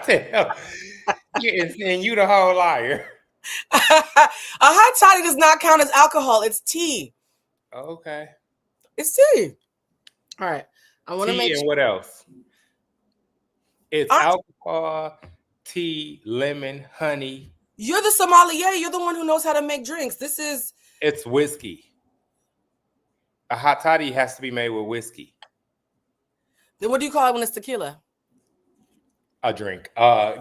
tell. Yeah, and you the whole liar. A hot toddy does not count as alcohol. It's tea. Okay. It's tea. All right. I want to Tea make and sure. what else? It's alcohol, tea, lemon, honey. You're the sommelier. You're the one who knows how to make drinks. It's whiskey. A hot toddy has to be made with whiskey. Then what do you call it when it's tequila? A drink.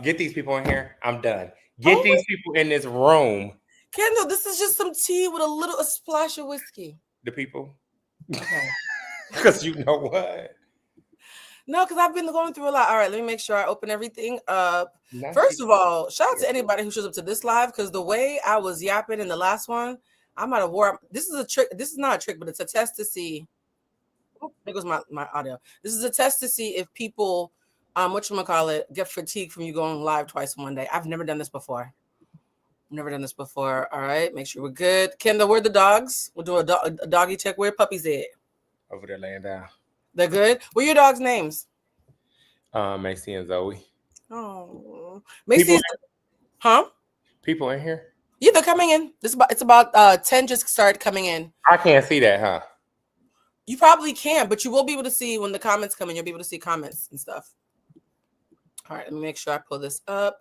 Get these people in here. I'm done. Get these people in this room. Kendall, this is just some tea with a splash of whiskey. The people. Okay. Because you know what? No, because I've been going through a lot. All right, let me make sure I open everything up. First of all, shout out to anybody who shows up to this live, because the way I was yapping in the last one, I might have wore. This is a trick. This is not a trick, but it's a test to see. Oh, there goes my audio. This is a test to see if people, get fatigued from you going live twice in one day. I've never done this before. All right, make sure we're good. Kendall, where are the dogs? We'll do a doggy check. Where puppies at? Over there laying down. They're good. What are your dogs' names? Macy and Zoe. Oh, Macy. Huh? People in here? Yeah, they're coming in. It's about 10 just started coming in. I can't see that, huh? You probably can, but you will be able to see when the comments come in. You'll be able to see comments and stuff. All right, let me make sure I pull this up.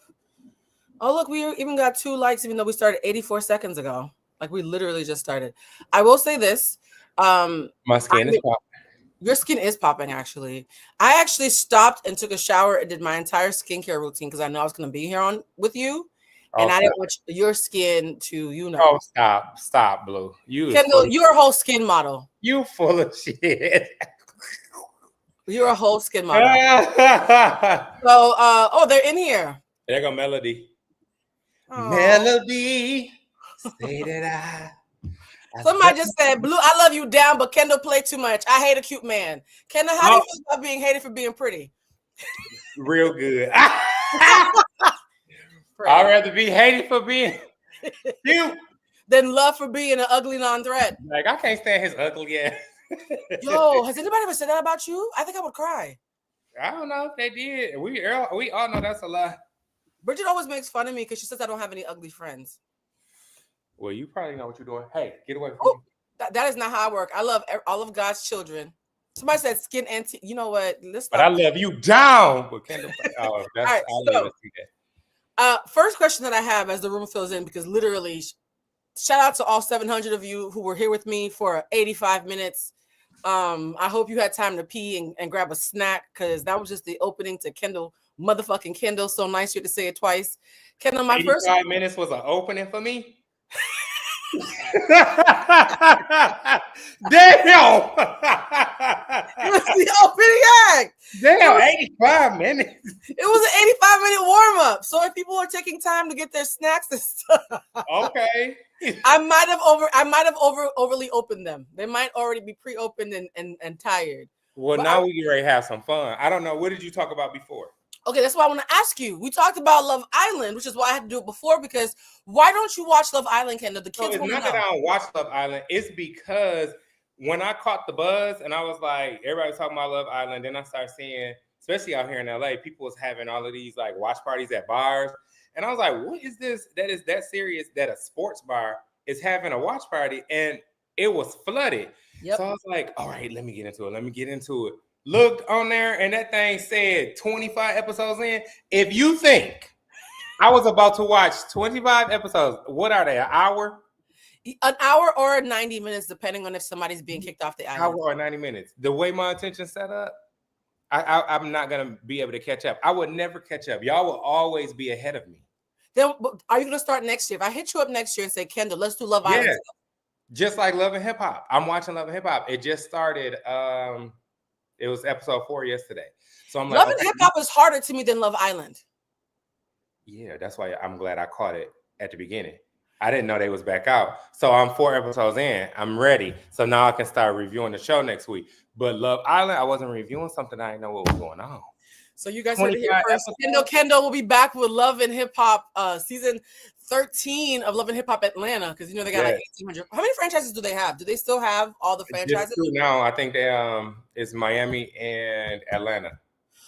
Oh, look, we even got 2 likes, even though we started 84 seconds ago. Like, we literally just started. I will say this. My skin is popping. Your skin is popping, actually. I actually stopped and took a shower and did my entire skincare routine because I know I was going to be here on with you. And I didn't want your skin to, Oh, stop, Blue. Kendall, you're a whole skin model. You full of shit. You're a whole skin model. So, they're in here. There go Melody. Aww. Melody, say that Somebody just said, Blue, I love you down, but Kendall play too much. I hate a cute man. Kendall, how do you feel about being hated for being pretty? Real good. I'd rather be hated for being cute than love for being an ugly non-threat. Like, I can't stand his ugly ass. Yo, has anybody ever said that about you? I think I would cry. I don't know if they did. We all know that's a lie. Bridget always makes fun of me because she says I don't have any ugly friends. Well, you probably know what you're doing. Hey, get away from me. That is not how I work. I love all of God's children. Somebody said skin and you know what? But I love you down. But Kendall, all right, first question that I have as the room fills in, because literally, shout out to all 700 of you who were here with me for 85 minutes. I hope you had time to pee and grab a snack, because that was just the opening to Kendall, motherfucking Kendall. So nice you to say it twice. Kendall, my 85 minutes was an opening for me. Damn! It was the opening act. Damn, 85 minutes. It was an 85-minute warm-up. So if people are taking time to get their snacks and stuff, okay. I might have overly opened them. They might already be pre-opened and tired. Well, but now we get ready to have some fun. I don't know. What did you talk about before? Okay, that's what I want to ask you. We talked about Love Island, which is why I had to do it before, because why don't you watch Love Island, Kendall? The kids it's not that I don't watch Love Island. It's because when I caught the buzz and I was like, everybody was talking about Love Island, then I started seeing, especially out here in LA, people was having all of these like watch parties at bars. And I was like, what is this that is that serious that a sports bar is having a watch party? And it was flooded. Yep. So I was like, all right, let me get into it. Looked on there and that thing said 25 episodes in. If you think I was about to watch 25 episodes, what are they, an hour? An hour or 90 minutes, depending on if somebody's being kicked off the island. Hour or 90 minutes. The way my attention's set up, I'm not going to be able to catch up. I would never catch up. Y'all will always be ahead of me. Then are you going to start next year? If I hit you up next year and say, Kendall, let's do Love Island. Just like Love and Hip Hop. I'm watching Love and Hip Hop. It just started. It was episode 4 yesterday. So I'm like, Love and Hip Hop is harder to me than Love Island. Yeah, that's why I'm glad I caught it at the beginning. I didn't know they was back out. So I'm 4 episodes in. I'm ready. So now I can start reviewing the show next week. But Love Island, I wasn't reviewing something I didn't know what was going on. So you guys heard it here first. Kendall will be back with Love and Hip Hop season 13 of Love and Hip Hop Atlanta, because they got like 1,800. How many franchises do they have? Do they still have all the franchises? No, I think they it's Miami and Atlanta.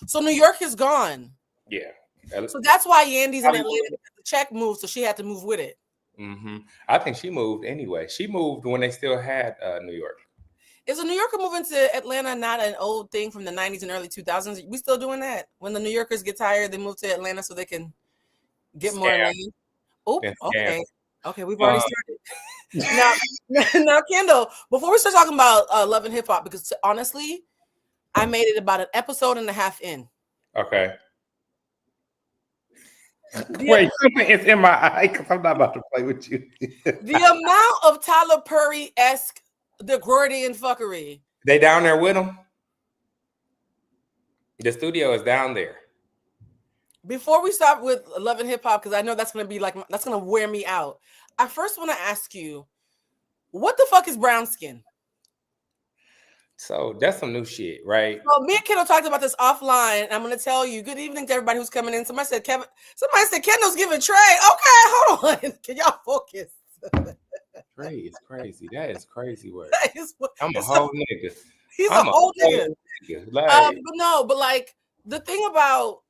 So New York is gone. Yeah, So that's why Yandy's in Atlanta. The check moved, so she had to move with it. Mm-hmm. I think she moved anyway. She moved when they still had New York. Is a New Yorker moving to Atlanta not an old thing from the 90s and early 2000s? We still doing that? When the New Yorkers get tired, they move to Atlanta so they can get more land. Oh, okay. Okay, we've already started. Now, Kendall, before we start talking about love and hip hop, because honestly, I made it about an episode and a half in. Okay. Wait, something is in my eye because I'm not about to play with you. The amount of Tyler Perry-esque the Gordian fuckery. They down there with him? The studio is down there. Before we start with love and hip hop, because I know that's gonna be like that's gonna wear me out. I first want to ask you, what the fuck is brown skin? So that's some new shit, right? Well, me and Kendall talked about this offline. And I'm gonna tell you. Good evening to everybody who's coming in. Somebody said Kendall's giving Trey. Okay, hold on. Can y'all focus? Trey is crazy. That is crazy work. I'm a whole nigga. He's a whole nigga. Like, but like the thing about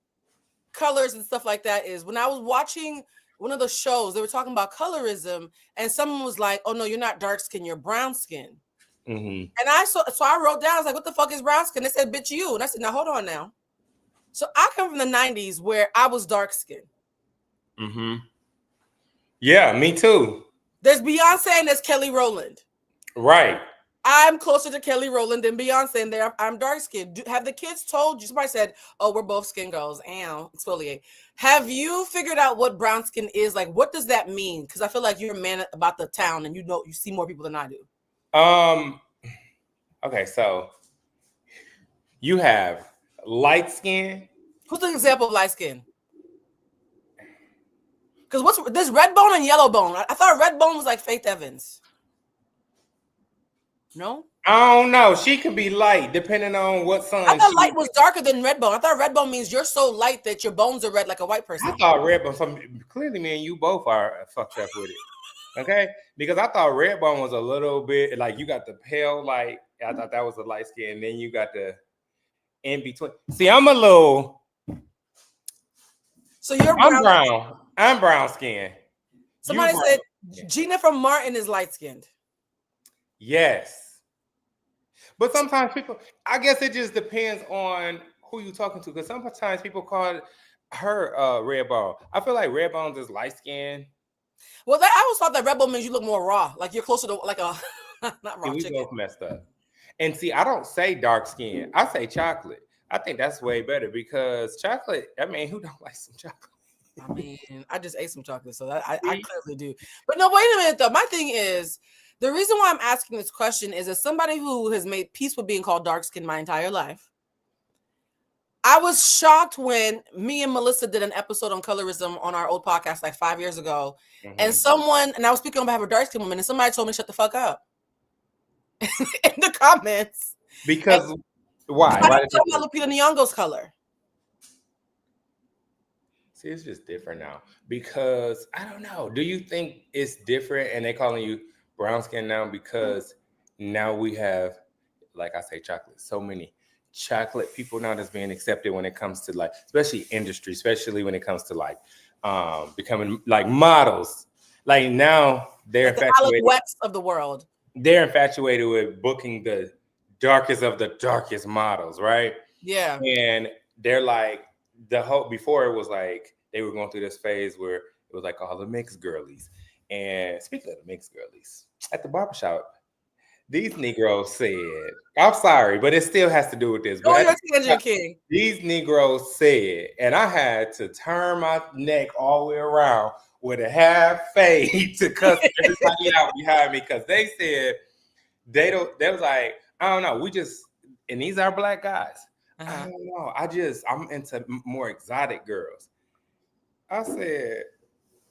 colors and stuff like that is when I was watching one of the shows, they were talking about colorism, and someone was like, "Oh no, you're not dark skin, you're brown skin." Mm-hmm. And I wrote down, I was like, "What the fuck is brown skin?" They said, "Bitch, you." And I said, "Now hold on now." So I come from the 90s where I was dark skinned. Mm-hmm. Yeah, me too. There's Beyonce and there's Kelly Rowland. Right. I'm closer to Kelly Rowland than Beyonce, and there I'm dark skinned. Have the kids told you? Somebody said, "Oh, we're both skin girls." Ow, exfoliate. Have you figured out what brown skin is? Like, what does that mean? Because I feel like you're a man about the town, and you see more people than I do. Okay, so you have light skin. Who's an example of light skin? Because there's red bone and yellow bone. I thought red bone was like Faith Evans. No? I don't know. She could be light depending on what sun. I thought light was darker than red bone. I thought red bone means you're so light that your bones are red like a white person. I thought red bone. Clearly, me and you both are fucked up with it. Okay? Because I thought red bone was a little bit like you got the pale light. I thought that was the light skin. And then you got the in between. See, I'm a little. So you're brown. I'm brown skin. Somebody said Gina from Martin is light skinned. Yes. But sometimes people, I guess it just depends on who you're talking to. Because sometimes people call her red bone. I feel like red bones is light skin. Well, I always thought that red bone means you look more raw. Like you're closer to like a not raw chicken. We both messed up. And see, I don't say dark skin. I say chocolate. I think that's way better because chocolate, I mean, who don't like some chocolate? I mean, I just ate some chocolate, so I clearly do. But no, wait a minute, though. My thing is, the reason why I'm asking this question is as somebody who has made peace with being called dark skin my entire life, I was shocked when me and Melissa did an episode on colorism on our old podcast like 5 years ago. Mm-hmm. And I was speaking on behalf of dark skin women, and somebody told me shut the fuck up in the comments. Because why? Why did you talk about Lupita Nyong'o's color? See, it's just different now because I don't know. Do you think it's different and they calling you brown skin now because now we have, like I say, chocolate. So many chocolate people now that's being accepted when it comes to like, especially industry, especially when it comes to like becoming like models. Like now they're like infatuated. The Alex of the world. They're infatuated with booking the darkest of the darkest models, right? Yeah. And they're like, before it was like they were going through this phase where it was like all the mixed girlies. And speaking of the mixed girlies, at the barbershop, these Negroes said, I'm sorry, but it still has to do with this. But King. These Negroes said, and I had to turn my neck all the way around with a half fade to cuss everybody out behind me because they said they was like, I don't know, and these are black guys. I don't know. I'm into more exotic girls. I said,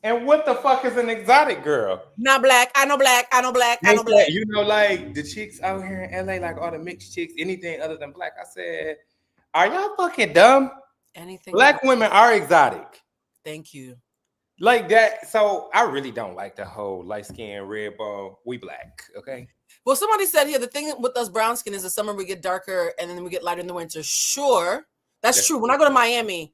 and what the fuck is an exotic girl? Not black. I know black. I know black. I know black. You know, like the chicks out here in LA, like all the mixed chicks, anything other than black. I said, are y'all fucking dumb? Anything. Black women are exotic. Thank you. Like that. So I really don't like the whole light skin, red bone. We black. Okay. Well, somebody said here the thing with us brown skin is the summer we get darker and then we get lighter in the winter. Sure, that's true. When I go to Miami,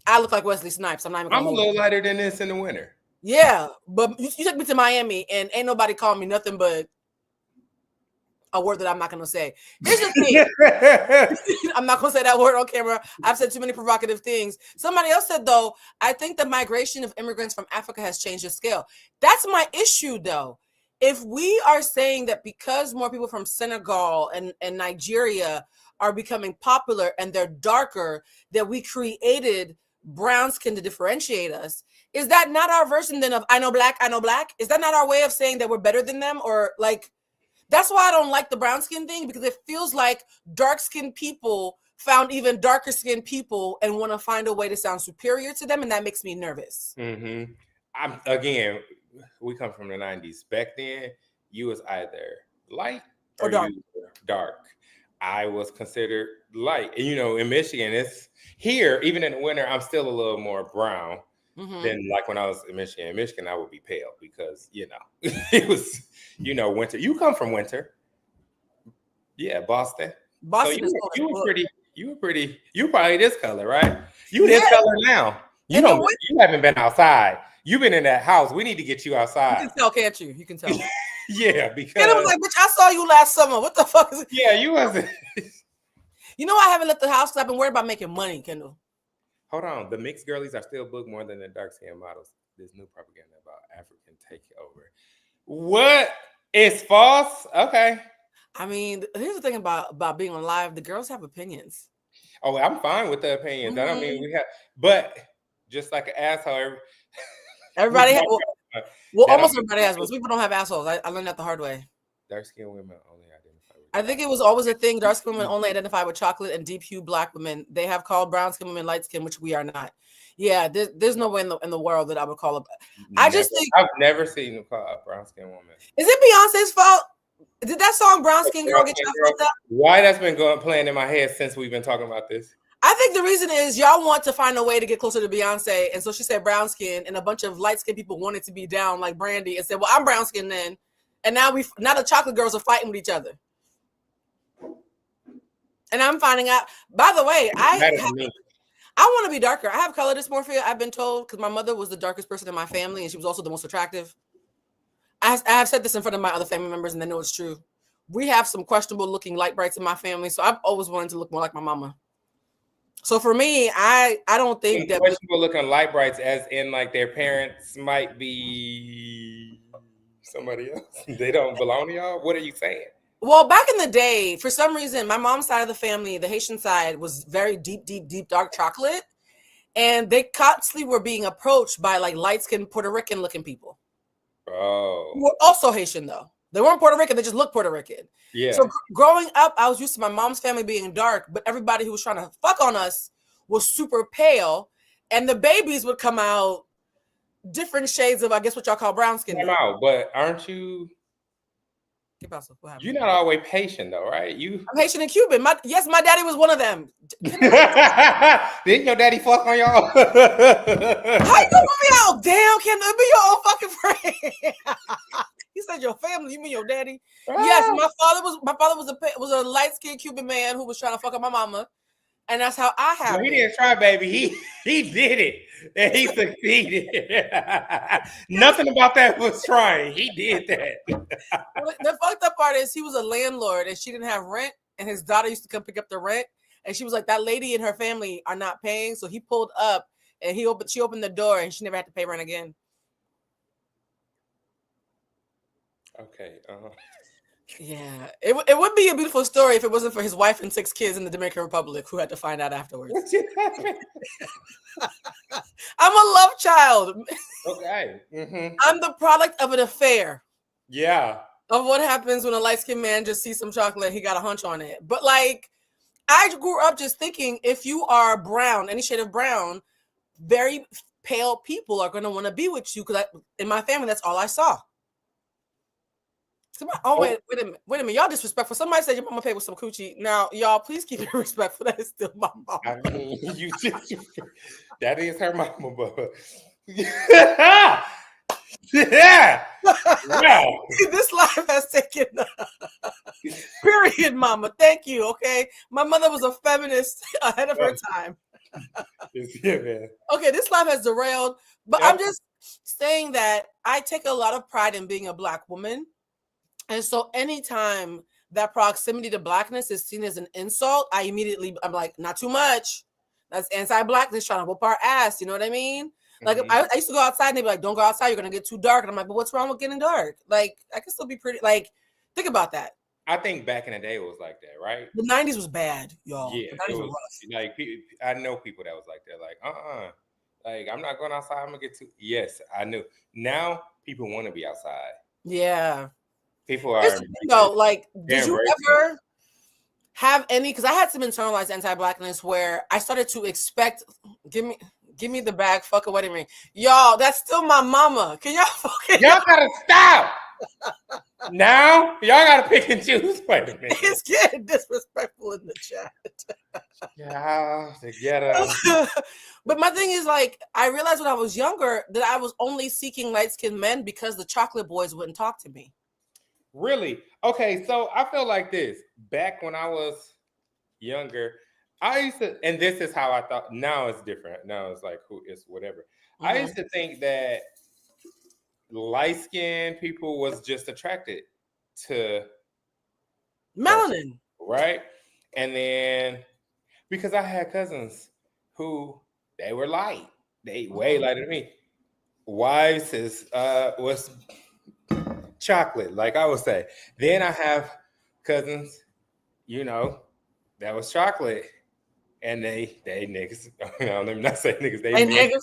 I look like Wesley Snipes. I'm not even gonna I'm a little lighter than this in the winter. Yeah, but you took me to Miami and ain't nobody called me nothing but a word that I'm not gonna say. Here's the thing. I'm not gonna say that word on camera. I've said too many provocative things. Somebody else said, though, I think the migration of immigrants from Africa has changed the scale. That's my issue, though. If we are saying that because more people from Senegal and Nigeria are becoming popular and they're darker, that we created brown skin to differentiate us, is that not our version then of I know black, I know black? Is that not our way of saying that we're better than them? Or like, that's why I don't like the brown skin thing, because it feels like dark skinned people found even darker skinned people and want to find a way to sound superior to them. And that makes me nervous. Mm-hmm. Again, we come from the 90s. Back then, you was either light or dark. You were dark. I was considered light. And, you know, in Michigan, it's here, even in the winter, I'm still a little more brown than like when I was in Michigan. In Michigan, I would be pale because, you know, it was, you know, winter. You come from winter. Yeah, Boston. Boston so is you were pretty, you probably this color, right? You this color now. You haven't been outside. You've been in that house. We need to get you outside. You can tell, can't you? You can tell. Yeah, because and it was like, bitch, I saw you last summer. What the fuck is it? Yeah, you wasn't. You know, I haven't left the house because I've been worried about making money, Kendall. Hold on. The mixed girlies are still booked more than the dark skin models. There's new propaganda about African takeover. What is false? Okay. I mean, here's the thing about being on live. The girls have opinions. Oh, I'm fine with the opinions. I don't mean we have, but just like an asshole. Everybody has. Well, almost everybody has. Most people don't have assholes. I learned that the hard way. Dark skinned women only identify with. I think it was always a thing. Dark skinned women only identify with chocolate, and deep hue black women. They have called brown skinned women light skin, which we are not. Yeah, there's no way in the world that I would call it. I just think I've never seen them call a brown skinned woman. Is it Beyonce's fault? Did that song "Brown Skin Girl" get y'all fucked up? Why that's been playing in my head since we've been talking about this? I think the reason is y'all want to find a way to get closer to Beyonce, and so she said brown skin, and a bunch of light skinned people wanted to be down like Brandy and said, "Well, I'm brown skin then," and now the chocolate girls are fighting with each other. And I'm finding out. By the way, I want to be darker. I have color dysmorphia. I've been told because my mother was the darkest person in my family, and she was also the most attractive. I have said this in front of my other family members, and they know it's true. We have some questionable looking light brights in my family, so I've always wanted to look more like my mama. So for me, I don't think that questionable looking light brights, as in like their parents might be somebody else. They don't belong to y'all. What are you saying? Well, back in the day, for some reason, my mom's side of the family, the Haitian side, was very deep, dark chocolate, and they constantly were being approached by like light skinned Puerto Rican looking people. Oh, who were also Haitian though. They weren't Puerto Rican. They just looked Puerto Rican. Yeah. So growing up, I was used to my mom's family being dark, but everybody who was trying to fuck on us was super pale, and the babies would come out different shades of, I guess, what y'all call brown skin. Come out, but aren't you? You're not always Haitian though, right? I'm Haitian and Cuban. Yes, my daddy was one of them. Didn't your daddy fuck on y'all? How you gonna put me out? Damn, Kendall, be your own fucking friend. He said your family, you mean your daddy? Yes, my father was a light-skinned Cuban man who was trying to fuck up my mama. And that's how I have He didn't try, baby. He did it. And he succeeded. Nothing about that was trying. He did that. The fucked up part is he was a landlord and she didn't have rent. And his daughter used to come pick up the rent. And she was like, that lady and her family are not paying. So he pulled up and she opened the door and she never had to pay rent again. Okay. Yeah, it would be a beautiful story if it wasn't for his wife and 6 kids in the Dominican Republic who had to find out afterwards. I'm a love child. Okay. Mm-hmm. I'm the product of an affair. Yeah. Of what happens when a light-skinned man just sees some chocolate, he got a hunch on it. But like, I grew up just thinking if you are brown, any shade of brown, very pale people are going to want to be with you because in my family, that's all I saw. Wait a minute. Y'all disrespectful. Somebody said your mama paid with some coochie. Now, y'all, please keep it respectful. That is still my mama. I mean, that is her mama, but yeah. Wow. This life has taken period, mama. Thank you. Okay. My mother was a feminist ahead of her time. Yeah, man. Okay, this life has derailed, but Yep. I'm just saying that I take a lot of pride in being a Black woman. And so anytime that proximity to Blackness is seen as an insult, I'm like, not too much. That's anti-Blackness trying to whoop our ass. You know what I mean? Like I used to go outside and they'd be like, don't go outside, you're gonna get too dark. And I'm like, but what's wrong with getting dark? Like, I can still be pretty. Like, think about that. I think back in the day it was like that, right? The 90s was bad, y'all. Yeah, The 90s it were was rough. like I know people that was like that, like like I'm not going outside. I'm gonna get too. Yes, I knew. Now people want to be outside. Yeah. People are. Here's the thing, though, like, did you ever have any? Because I had some internalized anti-Blackness where I started to expect. Give me the bag. Fuck a wedding ring, y'all. That's still my mama. Can y'all fucking? Y'all gotta stop. Now y'all gotta pick and choose. Wait a minute. It's getting disrespectful in the chat. Yeah, together. But my thing is, like, I realized when I was younger that I was only seeking light-skinned men because the chocolate boys wouldn't talk to me. Really? Okay, so I feel like this. Back when I was younger, I used to, and this is how I thought. Now it's different. Now it's like who is whatever. I used to think that light-skinned people was just attracted to melanin, right? And then because I had cousins who they were light, they way lighter than me. Wives was chocolate, like I would say. Then I have cousins, you know, that was chocolate, and they niggas. Let me not say niggas. They niggas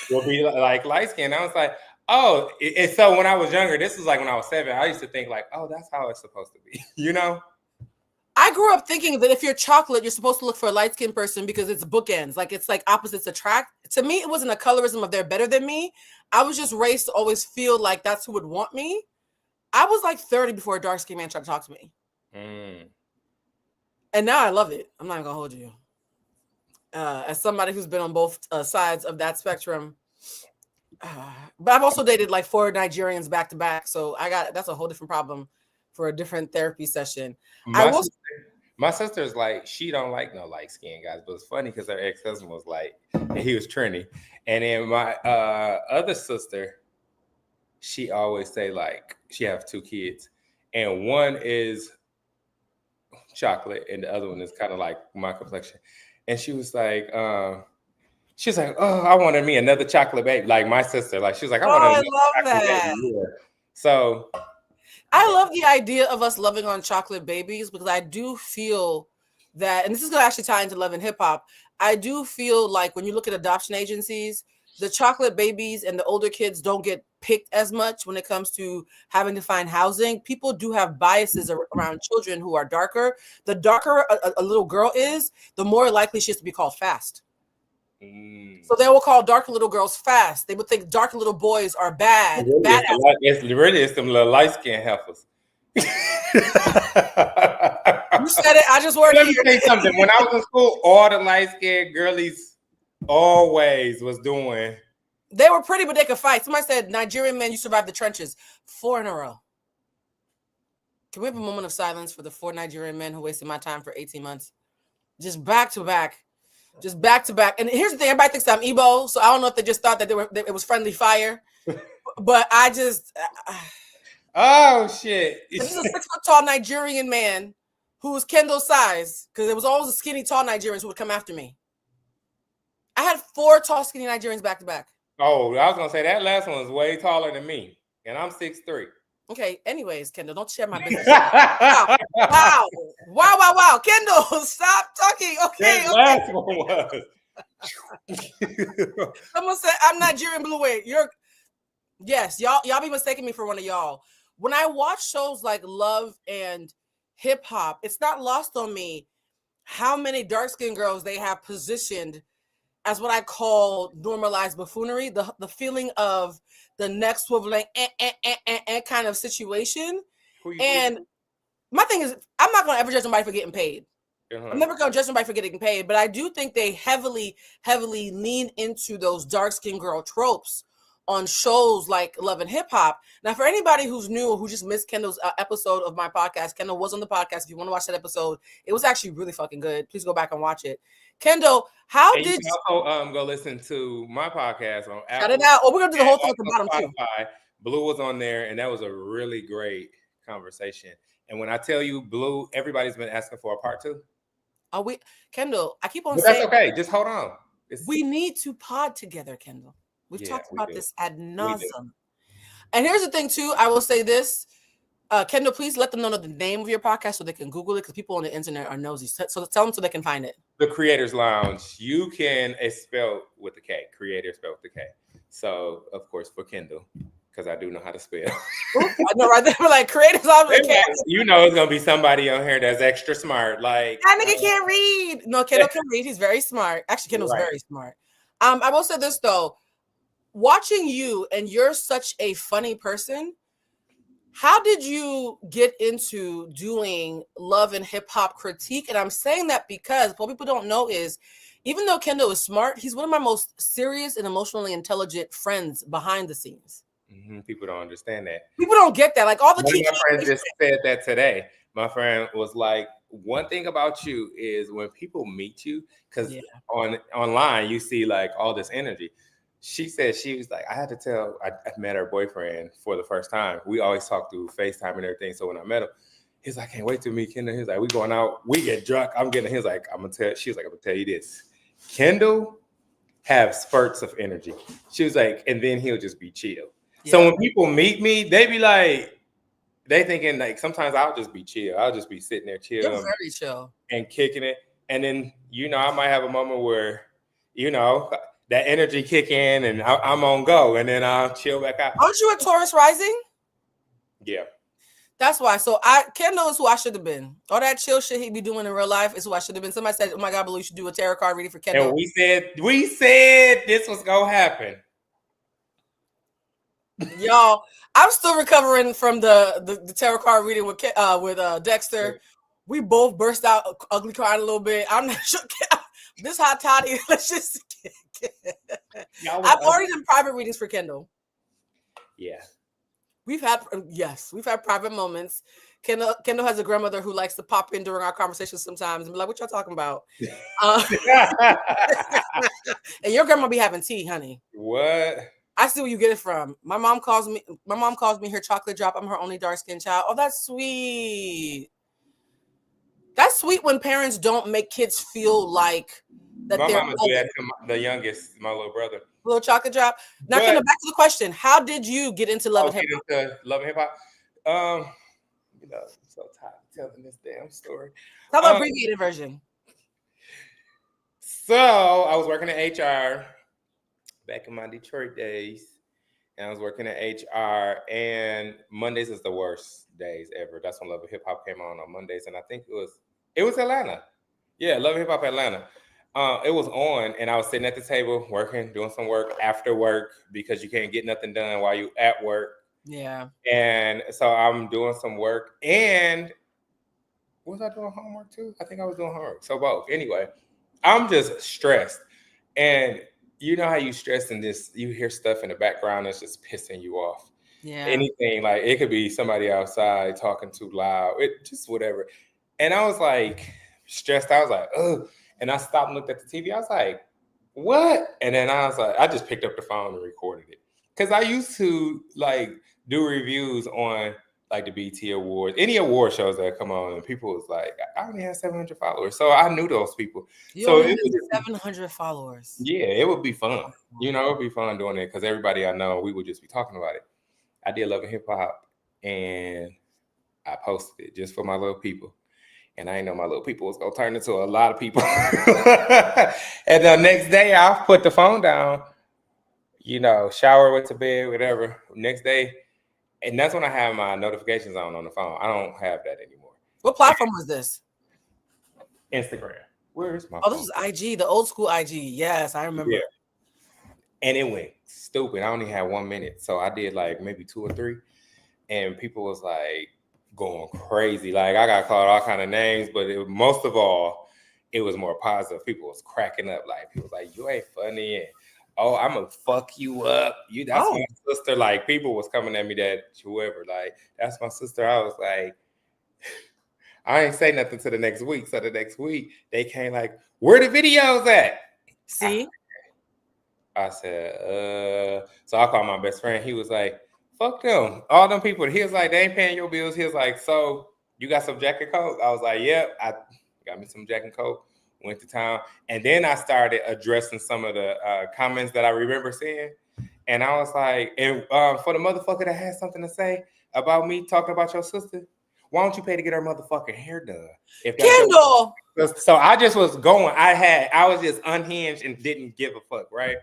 will be like light skin. I was like, oh, and so when I was younger, this was like when I was 7. I used to think like, oh, that's how it's supposed to be, you know. I grew up thinking that if you're chocolate, you're supposed to look for a light-skinned person because it's bookends. Like, it's like opposites attract. To me, it wasn't a colorism of they're better than me. I was just raised to always feel like that's who would want me. I was like 30 before a dark-skinned man tried to talk to me. And now I love it. I'm not going to hold you. As somebody who's been on both sides of that spectrum. But I've also dated like 4 Nigerians back to back. So that's a whole different problem for a different therapy session. My sister's like, she don't like no light skinned guys, but it's funny because her ex-husband was like, and he was Trini. And then my other sister, she always say like, she have 2 kids, and one is chocolate and the other one is kind of like my complexion. And she was like, oh, I wanted me another chocolate baby, like my sister. Like she was like, I love that. Baby. Yeah. So I love the idea of us loving on chocolate babies because I do feel that, and this is going to actually tie into love and hip hop. I do feel like when you look at adoption agencies, the chocolate babies and the older kids don't get picked as much when it comes to having to find housing. People do have biases around children who are darker. The darker a little girl is, the more likely she is to be called fast. So they will call dark little girls fast. They would think dark little boys are bad. It's them little light skin heifers. You said it. I just worked. Let me say something. When I was in school, all the light skinned girlies always was doing. They were pretty, but they could fight. Somebody said, Nigerian men, you survived the trenches. 4 in a row. Can we have a moment of silence for the 4 Nigerian men who wasted my time for 18 months? Just back to back. Just back to back. And here's the thing. Everybody thinks I'm Igbo, so I don't know if they just thought that it was friendly fire. But I just... oh, shit. This is a 6-foot-tall Nigerian man who was Kendall's size, because there was always a skinny, tall Nigerians who would come after me. I had 4 tall, skinny Nigerians back to back. Oh, I was going to say that last one was way taller than me, and I'm 6'3". Okay, anyways, Kendall, don't share my business. Wow. Kendall, stop talking. Okay. That last one was. Someone said, I'm Nigerian Blue Wave. Yes, y'all be mistaking me for one of y'all. When I watch shows like Love and Hip Hop, it's not lost on me how many dark-skinned girls they have positioned as what I call normalized buffoonery, the feeling of the neck swiveling kind of situation. And my thing is, I'm not going to ever judge somebody for getting paid. I'm never going to judge somebody for getting paid, but I do think they heavily lean into those dark-skinned girl tropes on shows like Love and Hip Hop. Now, for anybody who's new or who just missed Kendall's episode of my podcast, Kendall was on the podcast. If you want to watch that episode, it was actually really fucking good. Please go back and watch it. Kendall, how And you did can also go listen to my podcast on shout it Apple out? Oh, we're gonna do the whole and thing at the bottom also too. Spotify. Blue was on there, and that was a really great conversation. And when I tell you, Blue, everybody's been asking for a part 2. Are we, Kendall? I keep on But that's saying okay. Just hold on. we need to pod together, Kendall. We've Yeah, talked we about do. this ad We do. nauseum. And here's the thing, too. I will say this. Kendall, please let them know the name of your podcast so they can Google it, because people on the internet are nosy. So tell them so they can find it. The Creators Lounge. You can, it's spelled with a K. Creator spelled with a K. So, of course, for Kendall, because I do know how to spell. Ooh, I know, right there. We're like, Creators Lounge with a K. You know it's going to be somebody on here that's extra smart. Like, that nigga can't read. No, Kendall can read. He's very smart. Actually, Kendall's very smart. I will say this, though. Watching you, and you're such a funny person, how did you get into doing love and hip hop critique? And I'm saying that because what people don't know is, even though Kendall is smart, he's one of my most serious and emotionally intelligent friends behind the scenes. Mm-hmm. People don't understand that. People don't get that. Like all the One of my friends just said that today. My friend was like, one thing about you is when people meet you, because online you see like all this energy. She said, she was like, I had to tell, I met her boyfriend for the first time. We always talk through FaceTime and everything. So when I met him, he's like, I can't wait to meet Kendall. He's like, we going out, we get drunk. He's like, I'm gonna tell, she was like, I'm gonna tell you this. Kendall have spurts of energy. She was like, and then he'll just be chill. Yeah. So when people meet me, they be like, they thinking like, sometimes I'll just be chill. I'll just be sitting there chill. You're very chill. And kicking it. And then, I might have a moment where, that energy kick in and I'm on go, and then I'll chill back out. Aren't you a Taurus rising? Yeah. That's why. So Kendall is who I should have been. All that chill shit he be doing in real life is who I should have been. Somebody said, oh my God, Blue, you should do a tarot card reading for Kendall. And we said this was gonna happen. Y'all, I'm still recovering from the tarot card reading with Dexter. We both burst out ugly crying a little bit. I'm not sure. This hot toddy. Let's just. I've already done private readings for Kendall. Yeah. We've had private moments. Kendall has a grandmother who likes to pop in during our conversations sometimes and be like, what y'all talking about? And your grandma be having tea, honey. What? I see where you get it from. My mom calls me her chocolate drop. I'm her only dark-skinned child. Oh, that's sweet. That's sweet when parents don't make kids feel like that. My mama do that to the youngest, my little brother. Little chocolate drop. Now, Kendall, back to the question. How did you get into love and hip hop? Love and hip hop. I'm so tired of telling this damn story. How about abbreviated version? So I was working at HR back in my Detroit days, and I was working at HR, and Mondays is the worst days ever. That's when Love and Hip Hop came on Mondays, and I think it was Atlanta. Yeah, Love and Hip Hop Atlanta. It was on, and I was sitting at the table working, doing some work after work because you can't get nothing done while you at work. Yeah. And so I'm doing some work, and was I doing homework too? I think I was doing homework. So both. Anyway, I'm just stressed, and you know how you stress and just you hear stuff in the background that's just pissing you off. Yeah. Anything, like it could be somebody outside talking too loud, it just whatever. And I was like stressed. I was like, ugh. And I stopped and looked at the TV. I was like, what? And then I was like, I just picked up the phone and recorded it. Because I used to like do reviews on like the BT Awards, any award shows that come on, and people was like, I only had 700 followers. So I knew those people. So it was 700 followers. Yeah, it would be fun. It would be fun doing it because everybody I know, we would just be talking about it. I did Love and Hip Hop, and I posted it just for my little people. And I didn't know my little people was going to turn into a lot of people. And the next day, I put the phone down, shower, went to bed, whatever. Next day, and that's when I have my notifications on the phone. I don't have that anymore. What platform was this? Instagram. Where's my phone? This is IG, the old school IG. Yes, I remember. Yeah. And it went stupid. I only had 1 minute. So I did like maybe 2 or 3. And people was like, going crazy. Like I got called all kind of names, but most of all, it was more positive. People was cracking up. Like people was like, you ain't funny, and I'm gonna fuck you up. That's my sister. Like people was coming at me that whoever, like, that's my sister. I was like, I ain't say nothing to the next week. So the next week they came like, where the videos at? See? I said, so I called my best friend. He was like, fuck them. All them people. He was like, they ain't paying your bills. He was like, so you got some Jack and Coke? I was like, yep. I got me some Jack and Coke, went to town. And then I started addressing some of the comments that I remember seeing. And I was like, and for the motherfucker that has something to say about me talking about your sister, why don't you pay to get her motherfucking hair done? If that's Kendall. So I just was going. I was just unhinged and didn't give a fuck, right?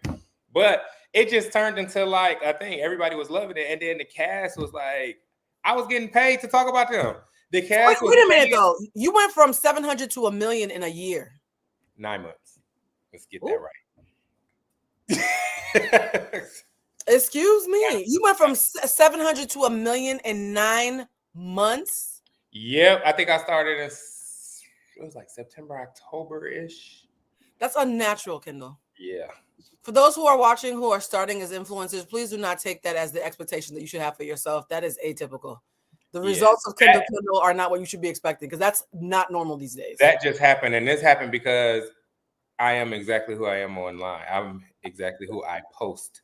But it just turned into like, I think everybody was loving it. And then the cast was like, I was getting paid to talk about them. The cast Wait a minute though. You went from 700 to 1 million in a year. 9 months. Let's get that right. Excuse me. You went from 700 to 1 million in 9 months? Yep. I think I started in, it was like September, October-ish. That's unnatural, Kendall. Yeah. For those who are watching who are starting as influencers, please do not take that as the expectation that you should have for yourself. That is atypical. The results of Kendall Kyndall are not what you should be expecting because that's not normal these days. That just happened. And this happened because I am exactly who I am online. I'm exactly who I post.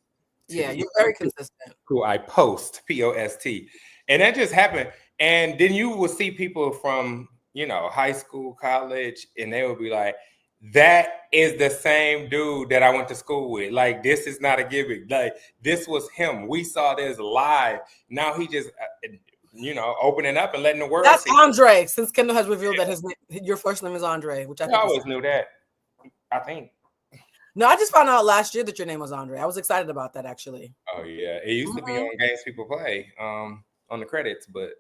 Yeah, you're very consistent. Who I post, P-O-S-T. And that just happened. And then you will see people from, high school, college, and they will be like, that is the same dude that I went to school with. Like, this is not a gimmick. Like, this was him. We saw this live. Now he just, opening up and letting the world That's see. Andre, since Kendall has revealed that your first name is Andre, which I always knew that, I think. No, I just found out last year that your name was Andre. I was excited about that, actually. Oh, yeah. It used to be on Games People Play, on the credits, but.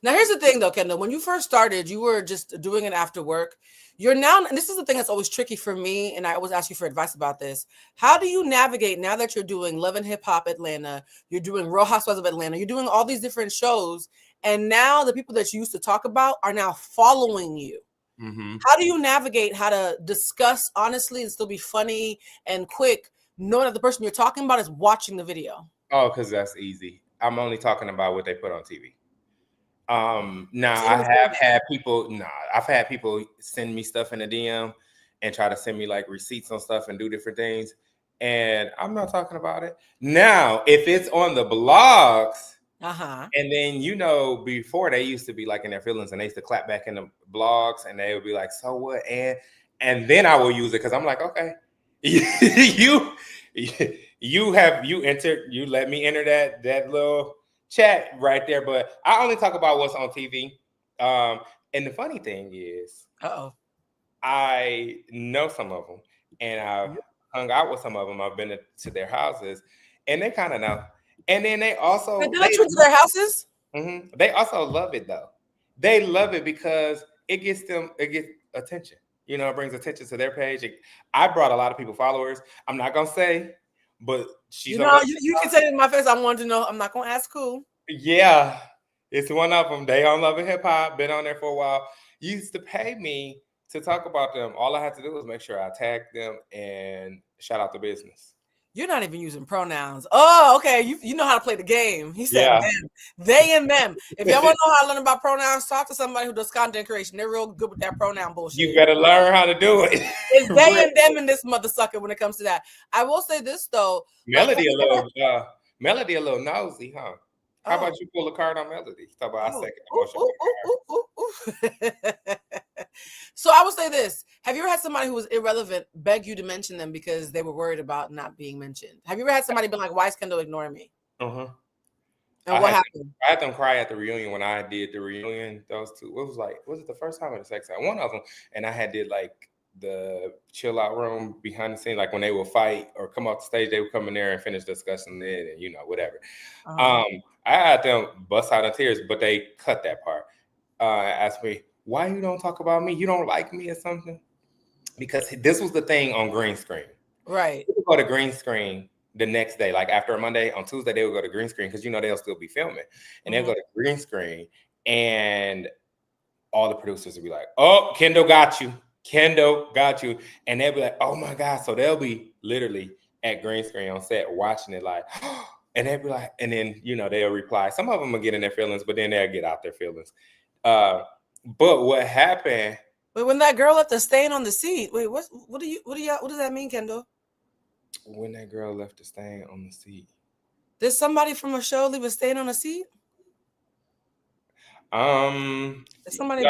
Now, here's the thing, though, Kendall. When you first started, you were just doing it after work. You're now, and this is the thing that's always tricky for me, and I always ask you for advice about this. How do you navigate now that you're doing Love and Hip Hop Atlanta, you're doing Real Housewives of Atlanta, you're doing all these different shows, and now the people that you used to talk about are now following you? Mm-hmm. How do you navigate how to discuss honestly and still be funny and quick, knowing that the person you're talking about is watching the video? Oh, because that's easy. I'm only talking about what they put on TV. Now I've had people send me stuff in a DM and try to send me like receipts on stuff and do different things. And I'm not talking about it. Now, if it's on the blogs, and then, before they used to be like in their feelings and they used to clap back in the blogs and they would be like, so what? And then I will use it because I'm like, okay, you let me enter that little chat right there, but I only talk about what's on TV. And the funny thing is, I know some of them, and I've hung out with some of them. I've been to their houses, and they kind of know. And then they also to their houses. Mm-hmm. They also love it though. They love it because it gets attention. It brings attention to their page. I brought a lot of people followers. I'm not gonna say. But she's you can say it in my face. I wanted to know. I'm not gonna ask who. Yeah, it's one of them. They on Love and Hip Hop. Been on there for a while. Used to pay me to talk about them. All I had to do was make sure I tagged them and shout out the business. You're not even using pronouns. Oh, okay. You know how to play the game. He said them, they and them. If y'all want to know how to learn about pronouns, talk to somebody who does content creation. They're real good with that pronoun bullshit. You better learn how to do it. It's they and them in this mother sucker when it comes to that. I will say this though. Melody a little nosy, huh? How about you pull a card on Melody? Talk about So I will say this. Have you ever had somebody who was irrelevant beg you to mention them because they were worried about not being mentioned? Have you ever had somebody be like, why is Kendall ignoring me? Uh-huh. And what happened? I had them cry at the reunion when I did the reunion. Those two. Was it the first time or the second time? One of them. And I did like the chill out room behind the scene, like when they would fight or come off the stage, they would come in there and finish discussing it and whatever. I had them bust out in tears, but they cut that part. Asked me, why you don't talk about me? You don't like me or something? Because this was the thing on green screen. Right. People go to green screen the next day, like after a Monday, on Tuesday, they would go to green screen because they'll still be filming. And they'll go to green screen and all the producers would be like, oh, Kendall got you. Kendall got you. And they'll be like, oh my God. So they'll be literally at green screen on set watching it like, and they'll be like, and then, they'll reply. Some of them will get in their feelings, but then they'll get out their feelings. But what happened? Wait, when that girl left a stain on the seat. Wait, what does that mean, Kendall? When that girl left a stain on the seat. Did somebody from a show leave a stain on a seat? Did somebody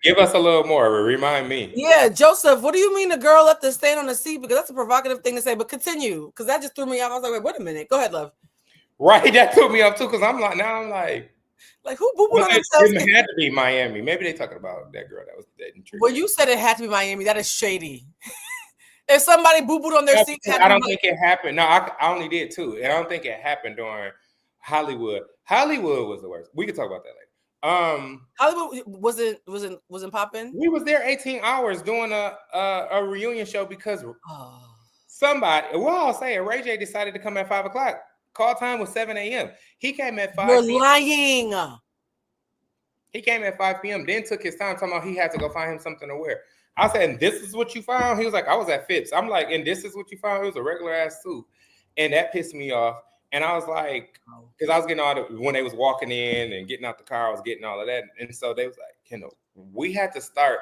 give us a little more. Remind me. Yeah, Joseph, what do you mean the girl left a stain on the seat? Because that's a provocative thing to say, but continue. Because that just threw me off. I was like, wait a minute. Go ahead, love. Right, that threw me up too, because I'm like, who boo-booed on themselves? It had to be Miami. Maybe they talking about that girl that was dating Trick. Well, you said it had to be Miami. That is shady. If somebody boo-booed on their seat, I don't think it happened. No, I only did too. And I don't think it happened during Hollywood. Hollywood was the worst. We could talk about that later. Hollywood wasn't popping. We was there 18 hours doing a reunion show because somebody, I'll say it, Ray J decided to come at 5 o'clock. Call time was 7 a.m. He came at 5 p.m. You're lying. He came at 5 p.m. Then took his time talking about he had to go find him something to wear. I said, and this is what you found? He was like, I was at Phipps. I'm like, and this is what you found? It was a regular ass suit. And that pissed me off. And I was like, because I was getting when they was walking in and getting out the car, I was getting all of that. And so they was like, Kendall, we had to start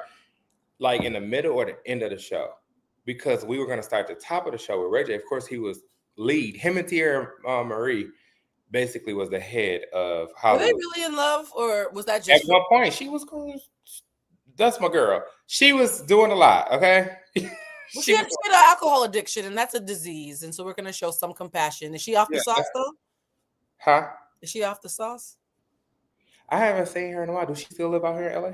like in the middle or the end of the show because we were going to start the top of the show with Ray J. Of course, he was lead. Him and Tierra Marie basically was the head of Hollywood. Were they really in love or was that just... At one point, she was cool. That's my girl. She was doing a lot, okay? Well, she had an alcohol addiction, and that's a disease. And so we're going to show some compassion. Is she off the sauce, though? Huh? Is she off the sauce? I haven't seen her in a while. Does she still live out here in LA?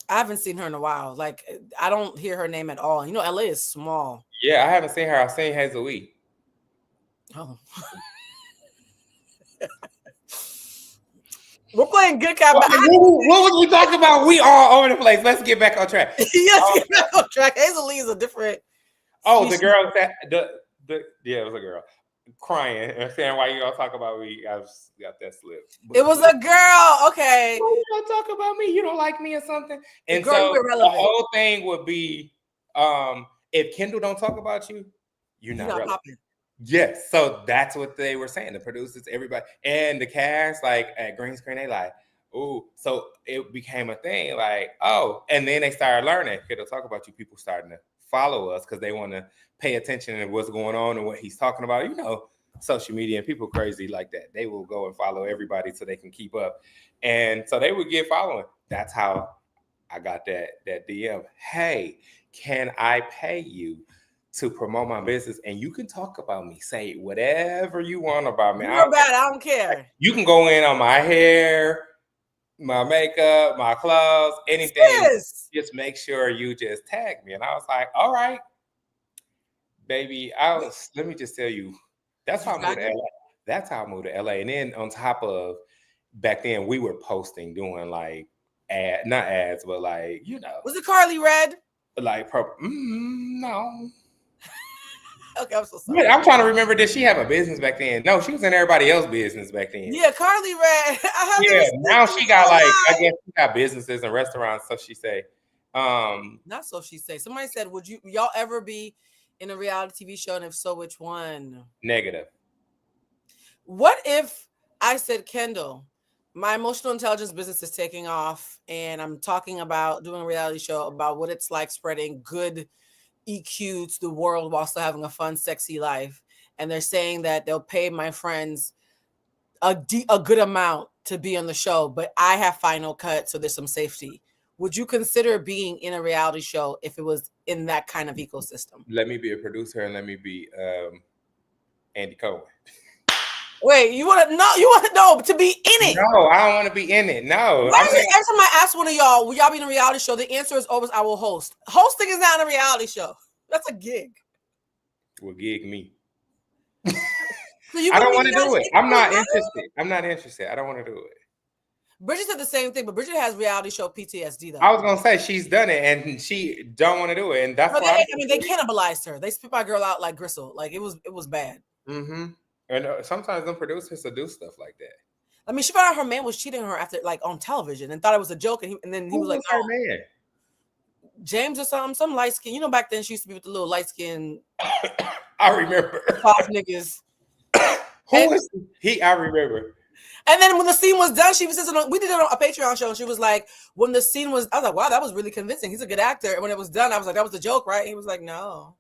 I haven't seen her in a while. Like, I don't hear her name at all. You know, LA is small. Yeah, I haven't seen her. I've seen Hazel E. Oh. We're playing good cop. What was we talking about? We all over the place. Let's get back on track. Yes, get back on track. Hazel Lee is a different. Oh, the girl that it was a girl crying and saying why you all talk about me. I just got that slip. It was a girl. Okay. You don't talk about me. You don't like me or something. And so the whole thing would be, if Kendall don't talk about you, you're not relevant. Yes, so that's what they were saying. The producers, everybody, and the cast, like at green screen, they like, oh. So it became a thing, like, oh. And then they started learning. It'll talk about you. People starting to follow us because they want to pay attention to what's going on and what he's talking about. You know, social media and people crazy like that. They will go and follow everybody so they can keep up. And so they would get following. That's how I got that DM. Hey, can I pay you to promote my business? And you can talk about me, say whatever you want about me. You're bad, I don't care. You can go in on my hair, my makeup, my clothes, anything. Yes. Just make sure you just tag me. And I was like, all right, baby. Let me just tell you, that's how I moved to LA. That's how I moved to LA. And then on top of back then, we were posting, doing like not ads, but like, you know. Was it Carly Red? Like, no. Okay, I'm so sorry. I'm trying to remember, did she have a business back then? No, she was in everybody else's business back then. Yeah, Carly Red. Now she got like, I guess she got businesses and restaurants, so she say. Not so she say. Somebody said, would y'all ever be in a reality TV show? And if so, which one? Negative. What if I said, Kendall, my emotional intelligence business is taking off and I'm talking about doing a reality show about what it's like spreading good EQ to the world while still having a fun, sexy life. And they're saying that they'll pay my friends a good amount to be on the show, but I have final cut, so there's some safety. Would you consider being in a reality show if it was in that kind of ecosystem? Let me be a producer and let me be Andy Cohen. Wait, you want to know to be in it? No, I don't want to be in it. No. Every time I ask one of y'all, will y'all be in a reality show? The answer is always, I will host. Hosting is not a reality show. That's a gig. Well, gig me. So I don't want to do it. I'm not interested. I don't want to do it. Bridget said the same thing, but Bridget has reality show PTSD though. I was gonna say she's done it and she don't want to do it, and that's why. They cannibalized her. They spit my girl out like gristle. Like it was bad. Mm-hmm. And sometimes them producers will do stuff like that. I mean, she found out her man was cheating on her after, like, on television and thought it was a joke. And then he was like, her man? James or something, some light skin. You know, back then she used to be with the little light skin. I remember. Soft niggas. Who is he? I remember. And then when the scene was done, she says, we did it on a Patreon show, and she was like, when the scene was, I was like, wow, that was really convincing. He's a good actor. And when it was done, I was like, that was the joke, right? And he was like, no.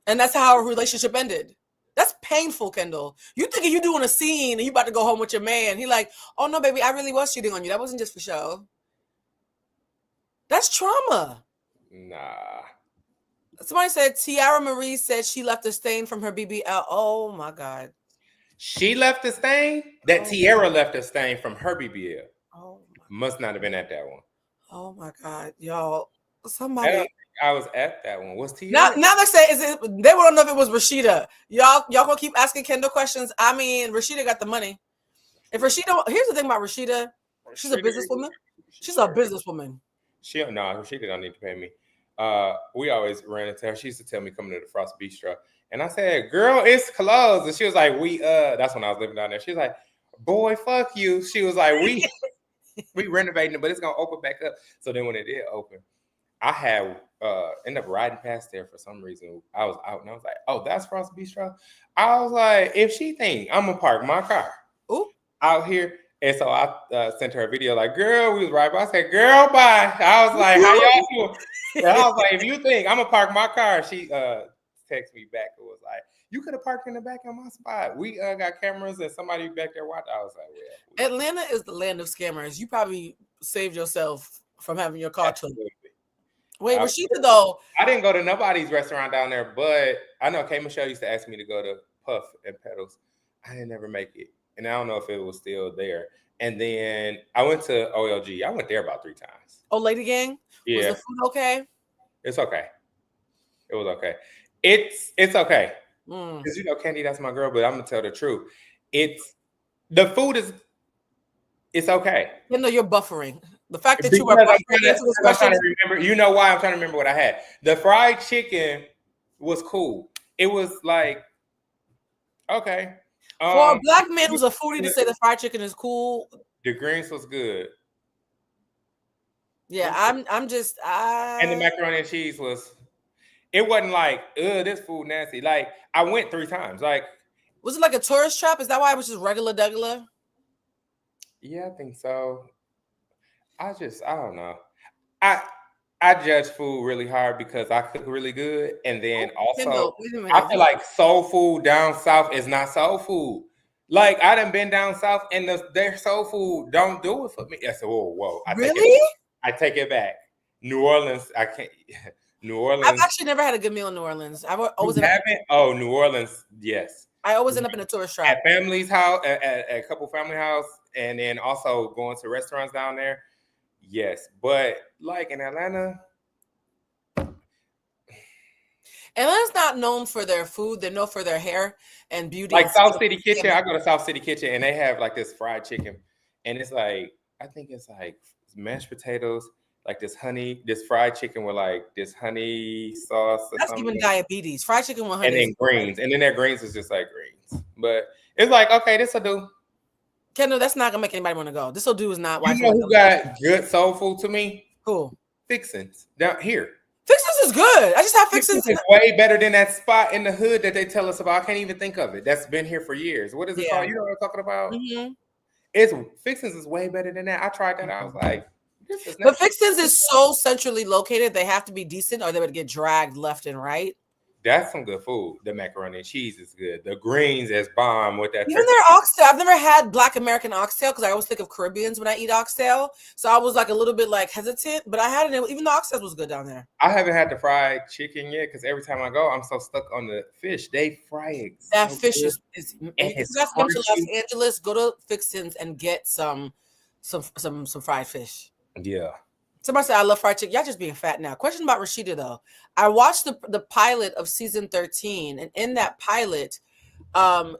And that's how our relationship ended. That's painful, Kendall. You thinking you doing a scene and you about to go home with your man. He like, oh no, baby, I really was cheating on you. That wasn't just for show. That's trauma. Nah. Somebody said Tiara Marie said she left a stain from her BBL. Oh my God. She left a stain? That Tiara left a stain from her BBL. Oh, must not have been at that one. Oh my God, y'all! Somebody. I was at that one. Was Tiara? Now they say they want to know if it was Rasheeda. Y'all gonna keep asking Kendall questions. I mean, Rasheeda got the money. If Rasheeda, here's the thing about Rasheeda, she's a businesswoman. She's a businesswoman. Rasheeda don't need to pay me. We always ran into her. She used to tell me coming to the Frost Bistro. And I said, girl, it's closed. And she was like, that's when I was living down there. She was like, boy, fuck you. She was like, we renovating it, but it's gonna open back up. So then when it did open, I had ended up riding past there for some reason. I was out and I was like, oh, that's Frost Bistro. I was like, if she think I'm gonna park my car out here. And so I sent her a video like, girl, we was right by. I said, girl, bye. I was like, how y'all doing? And I was like, if you think I'm gonna park my car, she texted me back. It was like, you could have parked in the back of my spot. We got cameras and somebody back there watching. I was like, well, Atlanta is the land of scammers. You probably saved yourself from having your car took. Wait, Rasheeda though. I didn't go to nobody's restaurant down there, but I know K. Michelle used to ask me to go to Puff and Pedals. I didn't ever make it. And I don't know if it was still there. And then I went to OLG. I went there about 3 times. Oh, Lady Gang? Yeah. Was the food okay? It's okay. It was okay. It's okay. Because you know, Candy, that's my girl, but I'm gonna tell the truth. The food is okay. You know, you're buffering. The fact that you were I'm trying to remember. You know why I'm trying to remember what I had. The fried chicken was cool. It was like okay. For a black man who's a foodie to say the fried chicken is cool. The greens was good. Yeah, I'm just and the macaroni and cheese it wasn't like, this food nasty. Like I went 3 times. Like was it like a tourist trap? Is that why it was just regular? Yeah, I think so. I don't know. I judge food really hard because I cook really good. And then also, I feel like soul food down south is not soul food. Like, I done been down south and their soul food don't do it for me. I said, whoa. I take it back. New Orleans, I can't. New Orleans. I've actually never had a good meal in New Orleans. I've always New Orleans, yes. I always end up in a tourist trap. At family's house, at a couple family house, and then also going to restaurants down there. Yes, but like in Atlanta's not known for their food. They're known for their hair and beauty. Like South City Kitchen, I go to South City Kitchen and they have like this fried chicken, and it's like I think it's like mashed potatoes, like this fried chicken with like this honey sauce. That's even diabetes. Fried chicken with honey. And then greens, and then their greens is just like greens, but it's like okay, this will do. Kendall, that's not gonna make anybody want to go. This will do is not. You know who got good soul food to me? Who? Fixins down here. Fixins is good. I just have Fixins. It's way better than that spot in the hood that they tell us about. I can't even think of it. That's been here for years. What is it called? You know what I'm talking about? Mm-hmm. Fixins is way better than that. I tried that. I was like, this is. But Fixins is so centrally located. They have to be decent, or they would get dragged left and right. That's some good food. The macaroni and cheese is good. The greens is bomb with that. Even their oxtail. I've never had Black American oxtail because I always think of Caribbeans when I eat oxtail. So I was like a little bit like hesitant, but I had it. Even the oxtail was good down there. I haven't had the fried chicken yet because every time I go, I'm so stuck on the fish. They fry it. That fish is. If you guys come to Los Angeles, go to Fixins and get some fried fish. Yeah. Somebody said I love fried chicken. Y'all just being fat now. Question about Rasheeda though. I watched the pilot of season 13, and in that pilot,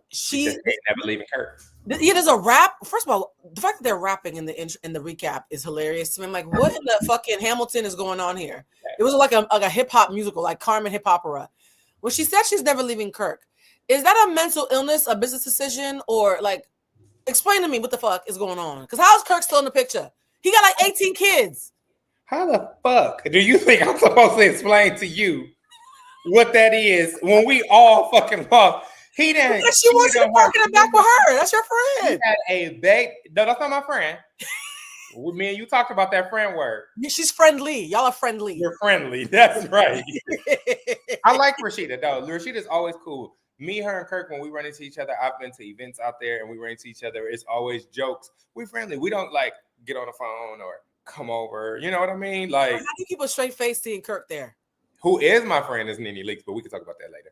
she ain't never leaving Kirk. Yeah, there's a rap. First of all, the fact that they're rapping in the recap is hilarious to me. I'm like, what in the fucking Hamilton is going on here? It was like a hip hop musical, like Carmen Hip Opera. When she said she's never leaving Kirk, is that a mental illness, a business decision, or like, explain to me what the fuck is going on? Because how is Kirk still in the picture? He got like 18 kids. How the fuck do you think I'm supposed to explain to you what that is when we all fucking lost? He didn't. Because she wants you to park in the back with her. That's your friend. He had a bait. No, that's not my friend. Me and you talked about that friend word. She's friendly. Y'all are friendly. You're friendly. That's right. I like Rasheeda though. Rasheeda's always cool. Me, her, and Kirk, when we run into each other, I've been to events out there and we run into each other. It's always jokes. We're friendly. We don't like get on the phone or come over. You know what I mean? Like, how do you keep a straight face seeing Kirk there? Who is my friend is Nene Leaks, but we can talk about that later.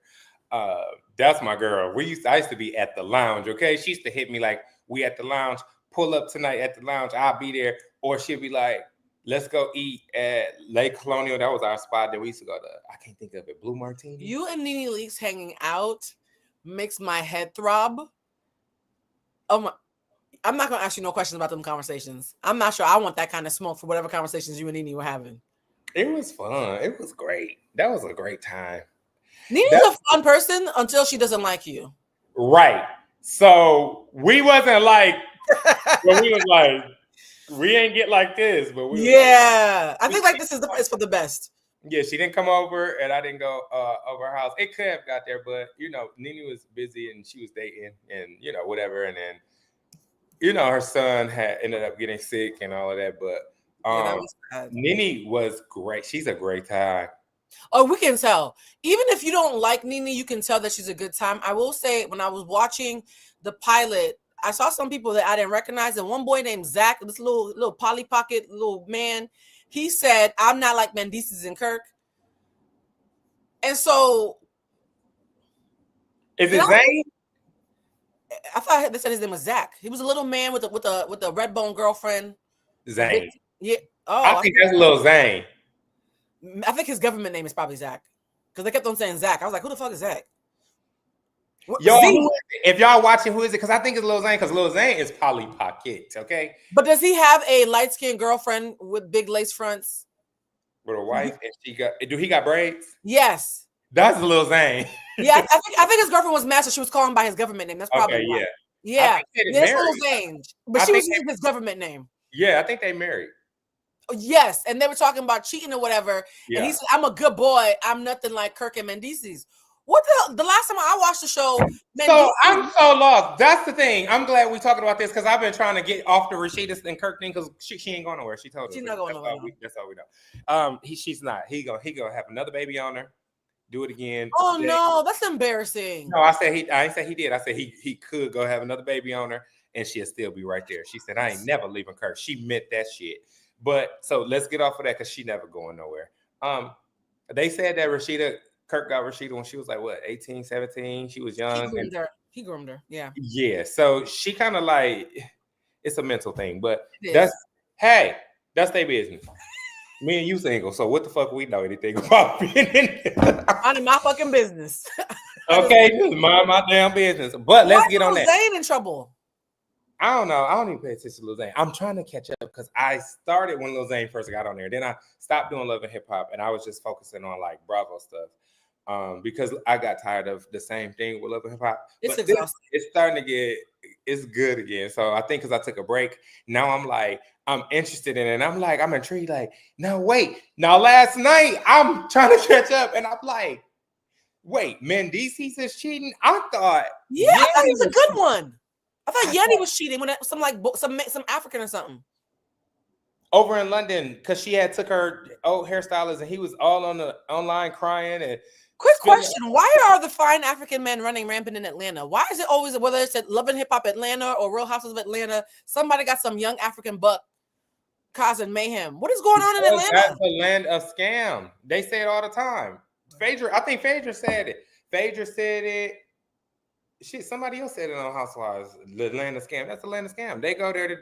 That's my girl. I used to be at the lounge. Okay, she used to hit me like, "We at the lounge. Pull up tonight at the lounge. I'll be there." Or she'll be like, "Let's go eat at Lake Colonial." That was our spot that we used to go to. I can't think of it. Blue Martini. You and Nene Leaks hanging out makes my head throb. Oh my! I'm not gonna ask you no questions about them conversations. I'm not sure I want that kind of smoke for whatever conversations you and Nene were having. It was fun. It was great. That was a great time. Nene's a fun person until she doesn't like you. Right. So we wasn't like, when we was like, we ain't get like this, but we I think like this is for the best. Yeah, she didn't come over and I didn't go over her house. It could have got there, but Nene was busy and she was dating and whatever. And then her son had ended up getting sick and all of that. But Nene was great. She's a great time. Oh, we can tell. Even if you don't like Nene, you can tell that she's a good time. I will say, when I was watching the pilot, I saw some people that I didn't recognize, and one boy named Zach, this little Polly Pocket little man, he said, "I'm not like Mendeecees and Kirk." And so, is it Zane? I thought they said his name was Zach. He was a little man with a red bone girlfriend. Zane. Yeah. Oh, I think that's a little Zane. I think his government name is probably Zach, because they kept on saying Zach. I was like, who the fuck is Zach? Yo, if y'all watching, who is it? Because I think it's Lil Zane, because Lil Zane is Polly Pocket, okay? But does he have a light-skinned girlfriend with big lace fronts? With a wife, and he got braids? Yes. That's Lil Zane. Yeah, I think his girlfriend was mad, so she was calling by his government name. That's probably why. Yeah. That's Lil Zane. But she was using his government name. Yeah, I think they married. Yes, and they were talking about cheating or whatever. Yeah. And he said, "I'm a good boy. I'm nothing like Kirk and Mendeecees." What the hell? The last time I watched the show, so I'm so lost. That's the thing. I'm glad we're talking about this because I've been trying to get off the Rasheeda and Kirk thing because she ain't going nowhere. She told us she's not going nowhere. That's all we know. She's not. He gonna have another baby on her. Do it again. Oh no, that's embarrassing. No, I ain't say he did. I said he could go have another baby on her and she'll still be right there. She said, "I ain't never leaving Kirk." She meant that shit. But so let's get off of that because she never going nowhere. They said that Kirk got Rasheeda when she was like, what, 18, 17? She was young. He groomed her. Yeah. Yeah. So she kind of like, it's a mental thing, but that's their business. Me and you single. So what the fuck we know anything about being in there? Minding my fucking business. Okay, just mind my damn business. But let's get on that. Zane in trouble? I don't know. I don't even pay attention to Lil Zane. I'm trying to catch up because I started when Lil Zane first got on there. Then I stopped doing Love and Hip Hop and I was just focusing on like Bravo stuff because I got tired of the same thing with Love and Hip Hop. It's exhausting. It's starting to it's good again. So I think because I took a break, now I'm interested in it. And I'm intrigued. Like, no, wait. Now last night I'm trying to catch up and I'm like, wait, Mendeecees is cheating? I thought I thought he was a good one. I thought Yanni was cheating when some African or something. Over in London, because she had took her old hairstylist and he was all on the online crying. And quick question: why are the fine African men running rampant in Atlanta? Why is it always, whether it's at Love and Hip Hop Atlanta or Real Houses of Atlanta, somebody got some young African buck causing mayhem? What is going on in Atlanta? That's the land of scam. They say it all the time. I think Phaedra said it. Phaedra said it. Shit, somebody else said it on Housewives. The land of scam. That's the land of scam. They go there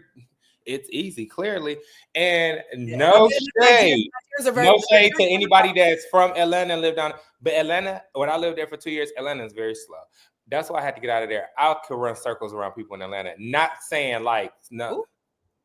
it's easy, clearly. And no shade to anybody that's from Atlanta and lived down. But Atlanta, when I lived there for 2 years, Atlanta is very slow. That's why I had to get out of there. I could run circles around people in Atlanta. Not saying like no,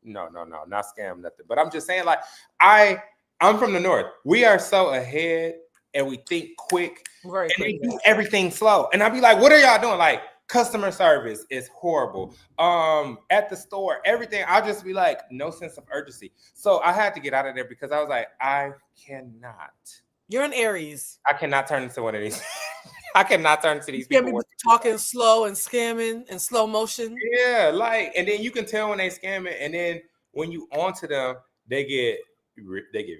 not scam nothing. But I'm just saying like I'm from the north. We are so ahead. And we think quick, and they do everything slow. And I'd be like, what are y'all doing? Like, customer service is horrible. At the store, everything. I'll just be like, no sense of urgency. So I had to get out of there because I was like, I cannot. You're an Aries. I cannot turn into one of these. I cannot turn to these people talking slow and scamming in slow motion. Yeah, like, and then you can tell when they scamming, and then when you onto them, they get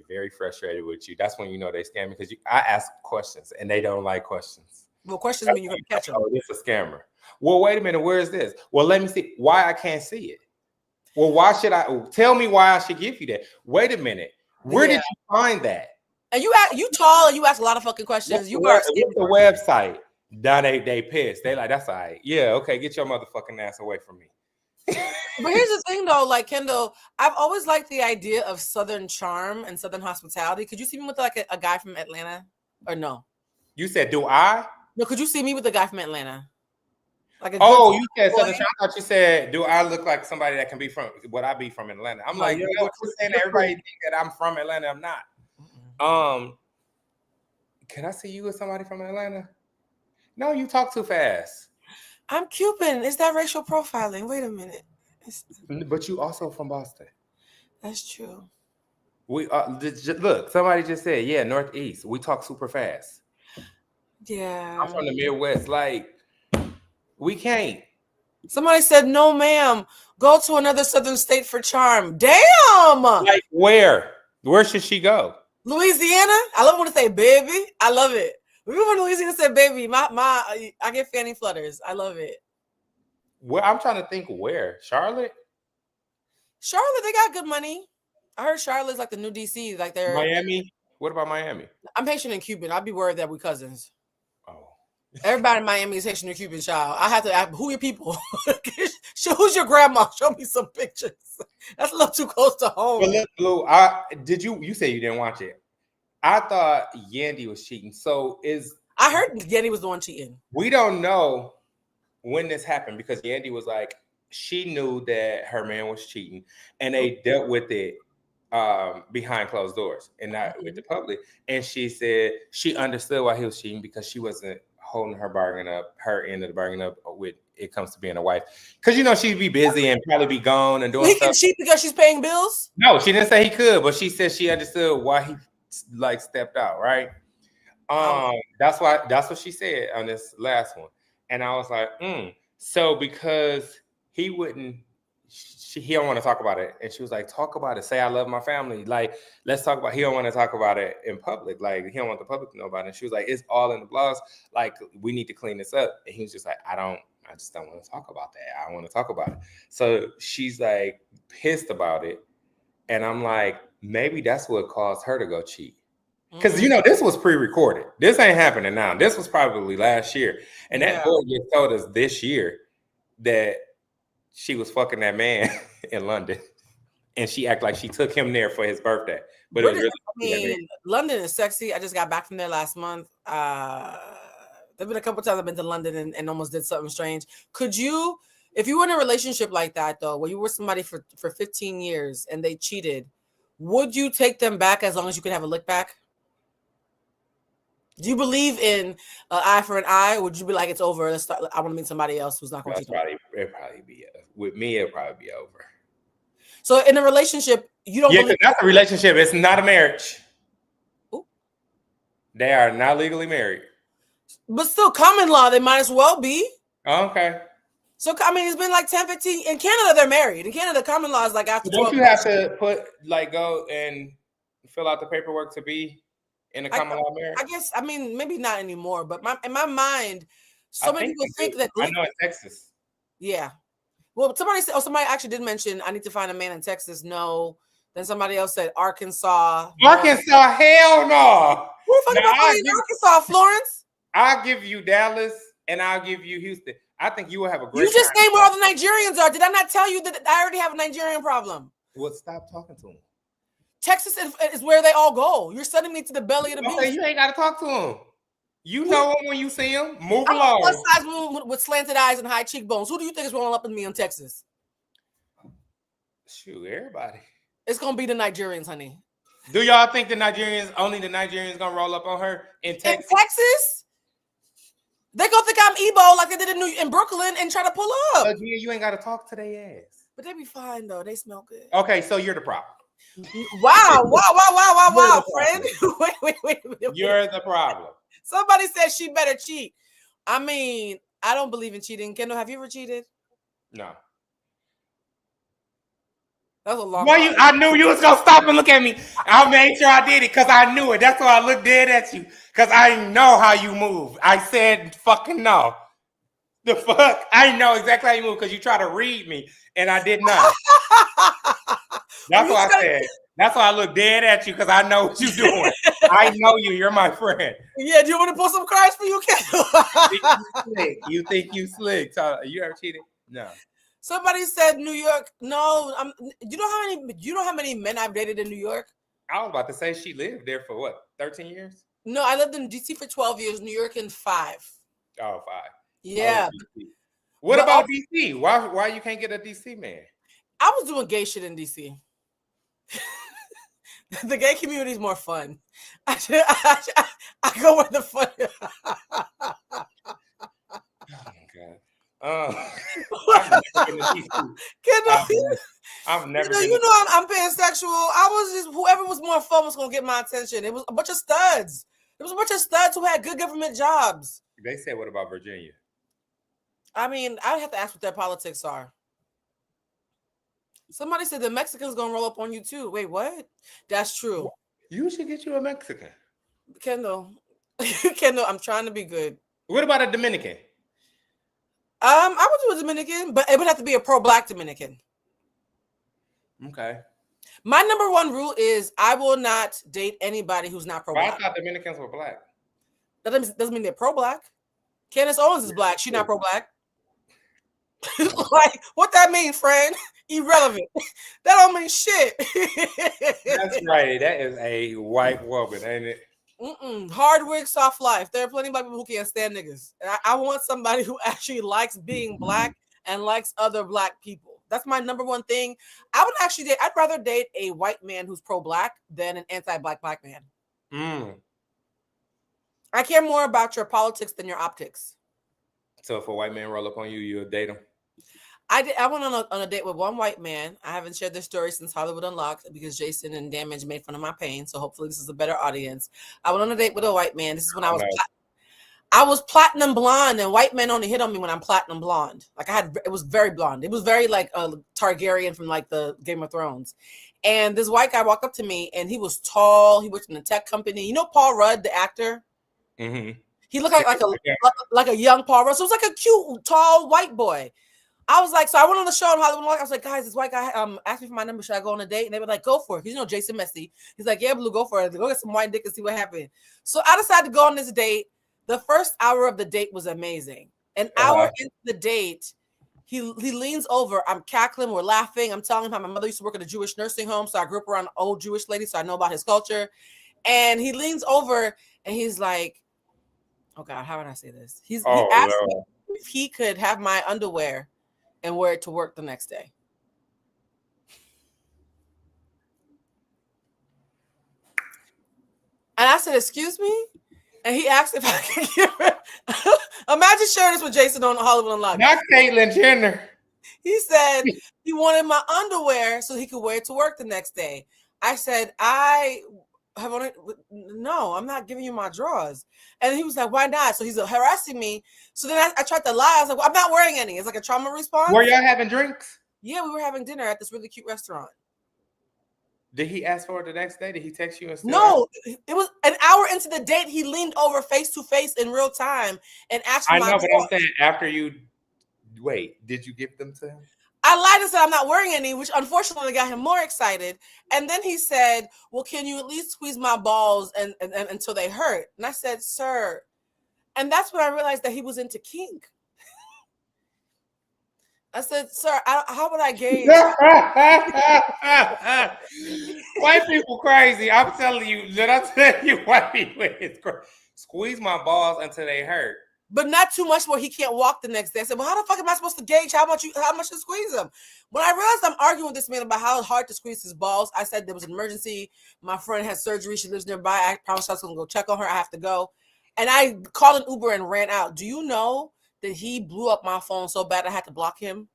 very frustrated with you. That's when you know they scamming because I ask questions and they don't like questions. Well, questions mean you're gonna catch them. Oh, this is a scammer. Well, wait a minute. Where is this? Well, let me see. Why I can't see it? Well, why should I? Tell me why I should give you that. Wait a minute. Where did you find that? And you tall and you ask a lot of fucking questions. What's the website? Now they pissed. They like, that's all right. Yeah, okay, get your motherfucking ass away from me. But here's the thing though, like Kendall, I've always liked the idea of Southern charm and Southern hospitality. Could you see me with like a guy from Atlanta? Or no? You said, do I? No, could you see me with a guy from Atlanta? Like you said Southern charm. I thought you said, do I look like somebody that can be from what I be from Atlanta? I'm like, you know, saying everybody think that I'm from Atlanta. I'm not. Can I see you with somebody from Atlanta? No, you talk too fast. I'm Cuban. Is that racial profiling? Wait a minute. But you also from Boston. That's true. We look. Somebody just said, "Yeah, Northeast. We talk super fast." Yeah, I'm from the Midwest. Like, we can't. Somebody said, "No, ma'am. Go to another Southern state for charm." Damn. Like where? Where should she go? Louisiana. I love when they say "baby." I love it. We were in Louisiana said "baby." I get fanny flutters. I love it. Well, I'm trying to think where. Charlotte, they got good money. I heard Charlotte's like the new DC. Like they're Miami. What about Miami? I'm Haitian and Cuban. I'd be worried that we're cousins. Oh. Everybody in Miami is Haitian or Cuban, child. I have to ask, who are your people? Who's your grandma? Show me some pictures. That's a little too close to home. But look, Blue, you say you didn't watch it. I thought Yandy was cheating. So I heard Yandy was the one cheating. We don't know when this happened because Yandy was like, she knew that her man was cheating and they dealt with it behind closed doors and not with the public. And she said she understood why he was cheating because she wasn't holding her end of the bargain up with it comes to being a wife. Because, you know, she'd be busy and probably be gone and doing stuff. He can cheat because she's paying bills? No, she didn't say he could, but she said she understood why he like stepped out, right? That's what she said on this last one. And I was like, so because he don't want to talk about it. And she was like, talk about it. Say, I love my family. Like, let's talk about it. He don't want to talk about it in public. Like, he don't want the public to know about it. And she was like, it's all in the blogs. Like, we need to clean this up. And he was just like, I just don't want to talk about that. I want to talk about it. So she's like pissed about it. And I'm like, maybe that's what caused her to go cheat. Because, you know, this was pre-recorded. This ain't happening now. This was probably last year. And that boy just told us this year that she was fucking that man in London. And she acted like she took him there for his birthday. But it was really London is sexy. I just got back from there last month. There've been a couple times I've been to London and almost did something strange. Could you, if you were in a relationship like that, though, where you were somebody for 15 years and they cheated, would you take them back as long as you could have a lick back? Do you believe in eye for an eye, or would you be like, it's over? Let's start. I want to meet somebody else who's not going to cheat. It'd probably be with me. It'd probably be over. So in a relationship, you don't. Yeah, because that's a relationship. It's not a marriage. Ooh. They are not legally married. But still, common law, they might as well be. Okay. So, I mean, it's been like 10, 15. In Canada, they're married. In Canada, common law is like after 12. Don't you have to go and fill out the paperwork to be in a common law marriage? I guess, I mean, maybe not anymore, but in my mind, so many people think that. I know in Texas. Yeah. Well, somebody actually did mention, I need to find a man in Texas. No. Then somebody else said Arkansas. Arkansas, hell no. Who the fuck about Arkansas, Florence? I'll give you Dallas and I'll give you Houston. I think you will have a great You just named where all the Nigerians are. Did I not tell you that I already have a Nigerian problem? Well, stop talking to them. Texas is where they all go. You're sending me to the belly of the beast. You ain't got to talk to them. You know them when you see them. Move along. Plus size woman with slanted eyes and high cheekbones. Who do you think is rolling up with me in Texas? Shoot, everybody. It's going to be the Nigerians, honey. Do y'all think only the Nigerians going to roll up on her in Texas? In Texas? They gonna think I'm Igbo like they did in Brooklyn and try to pull up. Yeah, you ain't got to talk to their ass. But they be fine though. They smell good. Okay, so you're the problem. Wow, friend. Wait. You're the problem. Somebody said she better cheat. I mean, I don't believe in cheating. Kendall, have you ever cheated? No. That was a long Well, I knew you was gonna stop and look at me. I made sure I did it because I knew it. That's why I looked dead at you. Because I know how you move. I said fucking no. The fuck? I know exactly how you move because you try to read me and I did not. That's what I said. That's why I look dead at you because I know what you're doing. I know you. You're my friend. Yeah, do you want to pull some cards for you, Kendall? You think you slick? So, you ever cheated? No. Somebody said New York. No, you know how many men I've dated in New York? I was about to say she lived there for what, 13 years? No, I lived in DC for 12 years, New York in 5. Oh, 5. Yeah. What about DC? Why you can't get a DC man? I was doing gay shit in DC. The gay community is more fun. I go where the fun. Oh my God. I've never been. You know, I'm pansexual. I was just whoever was more fun was gonna get my attention. It was a bunch of studs. It was a bunch of studs who had good government jobs. They said, "What about Virginia?" I mean, I have to ask what their politics are. Somebody said the Mexicans gonna roll up on you too. Wait, what? That's true. You should get you a Mexican. Kendall, I'm trying to be good. What about a Dominican? I would do a Dominican, but it would have to be a pro-black Dominican. Okay. My number one rule is I will not date anybody who's not pro-black. I thought Dominicans were black. That doesn't mean they're pro-black. Candace Owens is black. She's not pro-black. Like, what that mean, friend? Irrelevant. That don't mean shit. That's right. That is a white woman, ain't it? Hard wig, soft life. There are plenty of black people who can't stand niggas. And I want somebody who actually likes being black and likes other black people. That's my number one thing. I'd rather date a white man who's pro-black than an anti-black black man. I care more about your politics than your optics. So if a white man roll up on you, you'll date him? I went on a date with one white man. I haven't shared this story since Hollywood Unlocked because Jason and Damage made fun of my pain. So hopefully this is a better audience. I went on a date with a white man. This is when I was platinum blonde, and white men only hit on me when I'm platinum blonde. Like it was very blonde. It was very like a Targaryen from like the Game of Thrones. And this white guy walked up to me, and he was tall. He worked in a tech company. You know Paul Rudd, the actor? Mm-hmm. He looked like a young Paul Rudd. So it was like a cute, tall white boy. I was like, so I went on the show in Hollywood. I was like, guys, this white guy asked me for my number. Should I go on a date? And they were like, go for it. Because you know Jason Messy. He's like, yeah, Blue, go for it. Go get some white dick and see what happened. So I decided to go on this date. The first hour of the date was amazing. An hour into the date, he leans over. I'm cackling. We're laughing. I'm telling him how my mother used to work at a Jewish nursing home. So I grew up around old Jewish ladies. So I know about his culture. And he leans over and he's like, oh God, how would I say this? He asked me if he could have my underwear and wear it to work the next day. And I said, excuse me? And he asked if I could give it. Imagine sharing this with Jason on Hollywood Unlocked. Not Caitlyn Jenner. He said he wanted my underwear so he could wear it to work the next day. I said, no, I'm not giving you my drawers. And he was like, why not? So he's harassing me. So then I tried to lie. I was like, well, I'm not wearing any. It's like a trauma response. Were y'all having drinks? Yeah, we were having dinner at this really cute restaurant. Did he ask for it the next day? Did he text you? No, it was an hour into the date. He leaned over face to face in real time and asked for my drawers. But I'm saying after you, did you give them to him? I lied and said I'm not wearing any, which unfortunately got him more excited. And then he said, well, can you at least squeeze my balls and until they hurt? And I said, sir. And that's when I realized that he was into kink. I said, sir, how would I gauge? White people crazy. I'm telling you, white people is crazy. Squeeze my balls until they hurt. But not too much where he can't walk the next day. I said, well, how the fuck am I supposed to gauge how much to squeeze him? When I realized I'm arguing with this man about how hard to squeeze his balls, I said there was an emergency. My friend had surgery. She lives nearby. I promised I was going to go check on her. I have to go. And I called an Uber and ran out. Do you know that he blew up my phone so bad I had to block him?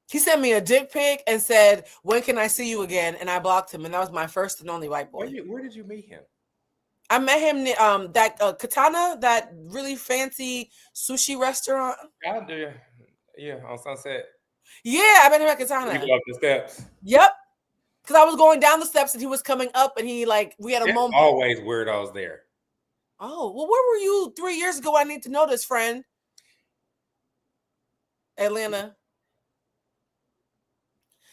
He sent me a dick pic and said, when can I see you again? And I blocked him. And that was my first and only white boy. Where did you meet him? I met him that Katana, that really fancy sushi restaurant. I'll do. Yeah, on Sunset. Yeah, I met him at You Katana. go up the steps. Yep. Because I was going down the steps and he was coming up and we had a There's moment. always weirdos there. Oh, well, where were you 3 years ago? I need to know this, friend. Atlanta.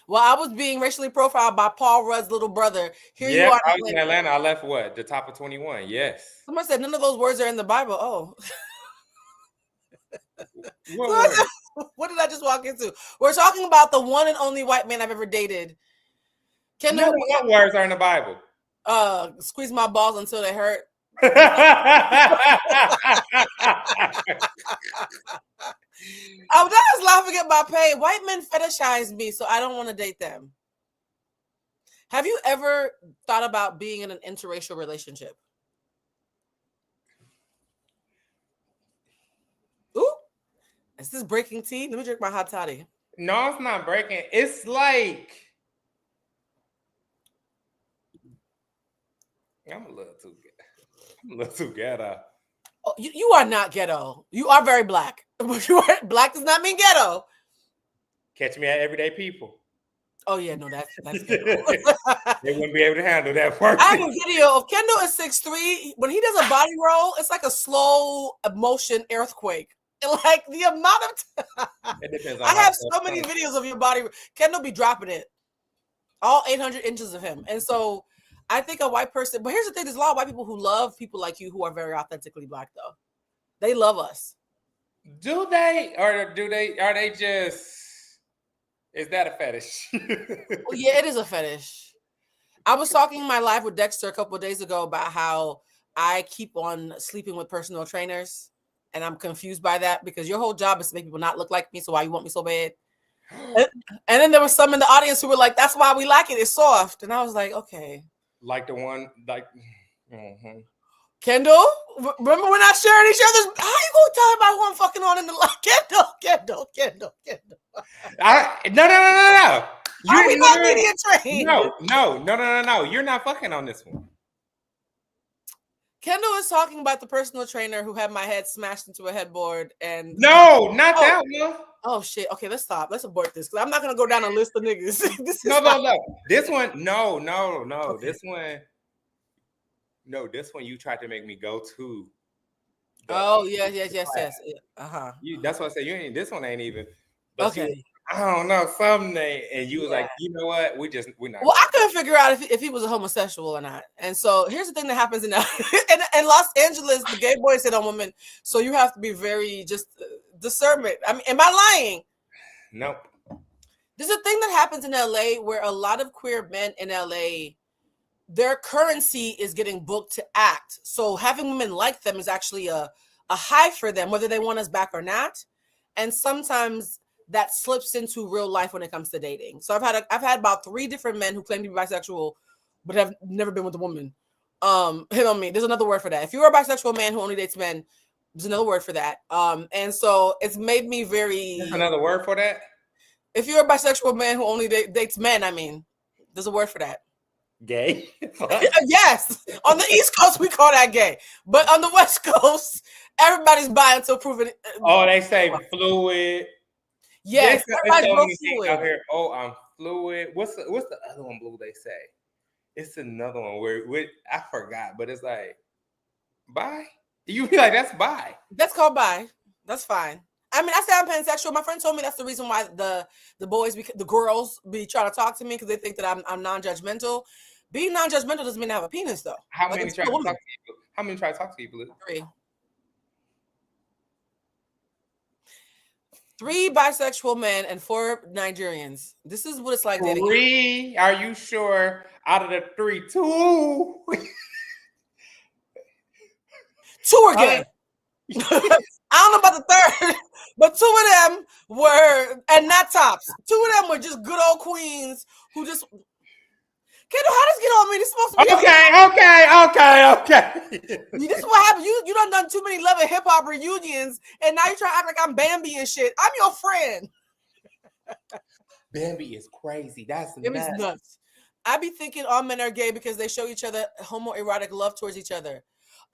Well, I was being racially profiled by Paul Rudd's little brother. Here you are. I was in Atlanta. I left what? The top of 21. Yes. Someone said none of those words are in the Bible. Oh. What did I just walk into? We're talking about the one and only white man I've ever dated. Kendall, what words are in the Bible? Squeeze my balls until they hurt. I was laughing at my pay. White men fetishize me, so I don't want to date them. Have you ever thought about being in an interracial relationship? Ooh, is this breaking tea? Let me drink my hot toddy. No, it's not breaking. It's like I'm a little too ghetto. Oh, you are not ghetto. You are very black. Black does not mean ghetto. Catch me at Everyday People. Oh yeah, no, that's ghetto. They wouldn't be able to handle that part. I have a video of Kendall is 6'3". When he does a body roll, it's like a slow motion earthquake. Like the amount of time. It depends on I have so many videos of your body. Kendall be dropping it. All 800 inches of him. And so I think a white person, but here's the thing, there's a lot of white people who love people like you who are very authentically black though. They love us. Do they? Or are they just, is that a fetish? Well, yeah, it is a fetish. I was talking in my live with Dexter a couple of days ago about how I keep on sleeping with personal trainers. And I'm confused by that because your whole job is to make people not look like me. So why you want me so bad? And then there was some in the audience who were like, that's why we like it. It's soft. And I was like, okay. Like the one, like, Kendall, remember we're not sharing each other's. How you gonna tell about who I'm fucking on in the Kendall? No. Are we not media trained? No. You're not fucking on this one. Kendall is talking about the personal trainer who had my head smashed into a headboard and no, not that one. Oh shit. Okay, let's stop. Let's abort this because I'm not gonna go down a list of niggas. No. This one, no. Okay. This one you tried to make me go to. Oh yes. Uh-huh. That's what I said. You ain't. This one ain't even. But okay. I don't know, something, and you was like, you know what? We're not. Well, I couldn't figure out if he was a homosexual or not. And so here's the thing that happens in Los Angeles, the gay boys hit on women. So you have to be very just discernment. I mean, am I lying? Nope. There's a thing that happens in LA where a lot of queer men in LA, their currency is getting booked to act. So having women like them is actually a high for them, whether they want us back or not. And sometimes that slips into real life when it comes to dating. So I've had about 3 different men who claim to be bisexual, but have never been with a woman. Hit on me. There's another word for that. If you're a bisexual man who only dates men, there's another word for that. And so it's made me very. There's another word for that? If you're a bisexual man who only dates men, I mean, there's a word for that. Gay? Yes. On the East Coast, we call that gay. But on the West Coast, everybody's bi until proven. Oh, they say fluid. Yes, everybody's fluid. Out here. Oh, I'm fluid. What's the other one, Blue, they say? It's another one where I forgot, but it's like, bi? You be like, that's bi. That's called bi. That's fine. I mean, I say I'm pansexual. My friend told me that's the reason why the girls be trying to talk to me because they think that I'm non-judgmental. Being non-judgmental doesn't mean I have a penis, though. How many try to talk to you? How many try to talk to you, Blue? 3. 3 bisexual men and 4 Nigerians. This is what it's like dating. 3? Are you sure? Out of the 3, 2. 2 are gay. I don't know about the 3rd, but 2 of them were, and not tops. 2 of them were just good old queens who just. Kendall, how does get on me? This is supposed to be okay. This is what happens. You done too many Love and Hip Hop reunions, and now you try to act like I'm Bambi and shit. I'm your friend. Bambi is crazy. That's nuts. I be thinking all men are gay because they show each other homoerotic love towards each other.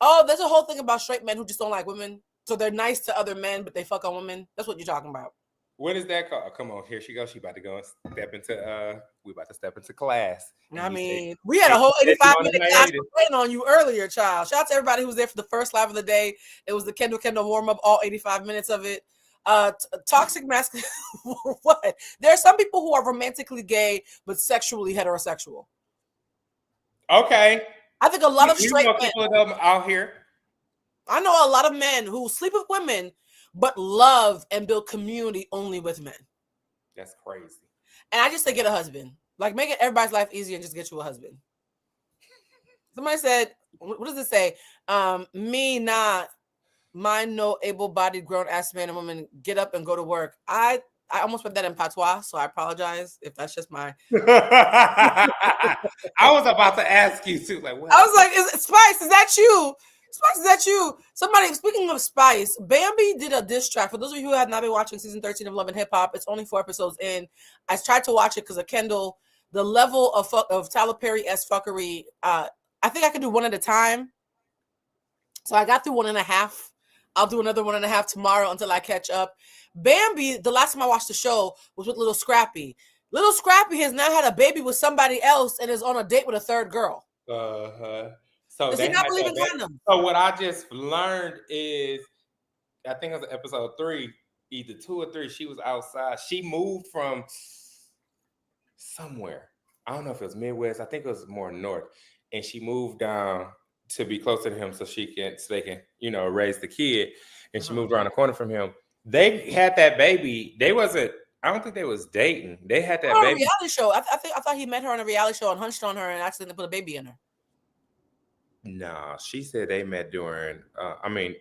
Oh, there's a whole thing about straight men who just don't like women. So they're nice to other men, but they fuck on women. That's what you're talking about. What is that called? Oh, come on, here she goes. She about to go and step into we about to step into class. I mean, we had a whole 85-minute class playing on you earlier, child. Shout out to everybody who was there for the first live of the day. It was the Kendall Kyndall warm-up, all 85 minutes of it. Toxic masculinity. What? There are some people who are romantically gay but sexually heterosexual. Okay. I think a lot of straight men, people of them out here. I know a lot of men who sleep with women but love and build community only with men. That's crazy. And I just say get a husband. Like, make it everybody's life easier and just get you a husband. Somebody said, what does it say? Me not, mine no able-bodied grown-ass man and woman get up and go to work. I almost put that in patois, so I apologize if that's just my... I was about to ask you too. Like, what? I was like, Spice, is that you? Spice, is that you? Somebody, speaking of Spice, Bambi did a diss track. For those of you who have not been watching season 13 of Love and Hip Hop, it's only 4 episodes in. I tried to watch it because of Kendall. The level of Tyler Perry-esque fuckery, I think I could do one at a time. So I got through 1.5. I'll do another 1.5 tomorrow until I catch up. Bambi, the last time I watched the show was with Little Scrappy. Little Scrappy has now had a baby with somebody else and is on a date with a third girl. So does he not believe in condoms? So what I just learned is, I think it was episode 3, either 2 or 3. She was outside. She moved from somewhere. I don't know if it was Midwest. I think it was more north, and she moved down to be closer to him so they can raise the kid. And she moved around the corner from him. They had that baby. They wasn't. I don't think they was dating. They had that baby. A reality show. I thought he met her on a reality show and hunched on her and accidentally put a baby in her. No, she said they met during.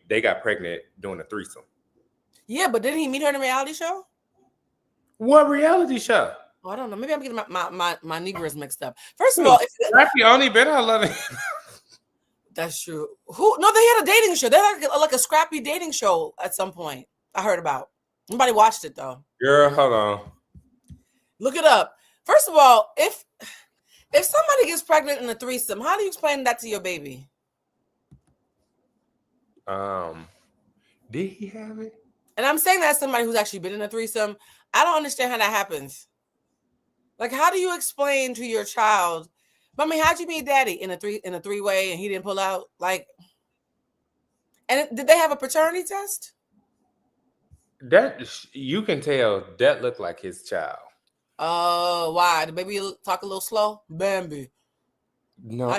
They got pregnant doing a threesome. Yeah, but didn't he meet her in a reality show? What reality show? Oh, I don't know. Maybe I'm getting my Negroes mixed up. First of all, Scrappy only been on Love. That's true. No, they had a dating show. They had like a Scrappy dating show at some point. I heard about. Nobody watched it though. Girl, hold on. Look it up. First of all, if somebody gets pregnant in a threesome, how do you explain that to your baby? Did he have it? And I'm saying that as somebody who's actually been in a threesome. I don't understand how that happens. Like, how do you explain to your child, Mommy, how'd you meet Daddy in a three-way and he didn't pull out? Like, and did they have a paternity test? That you can tell that looked like his child. Oh, why? The baby talk a little slow? Bambi. No,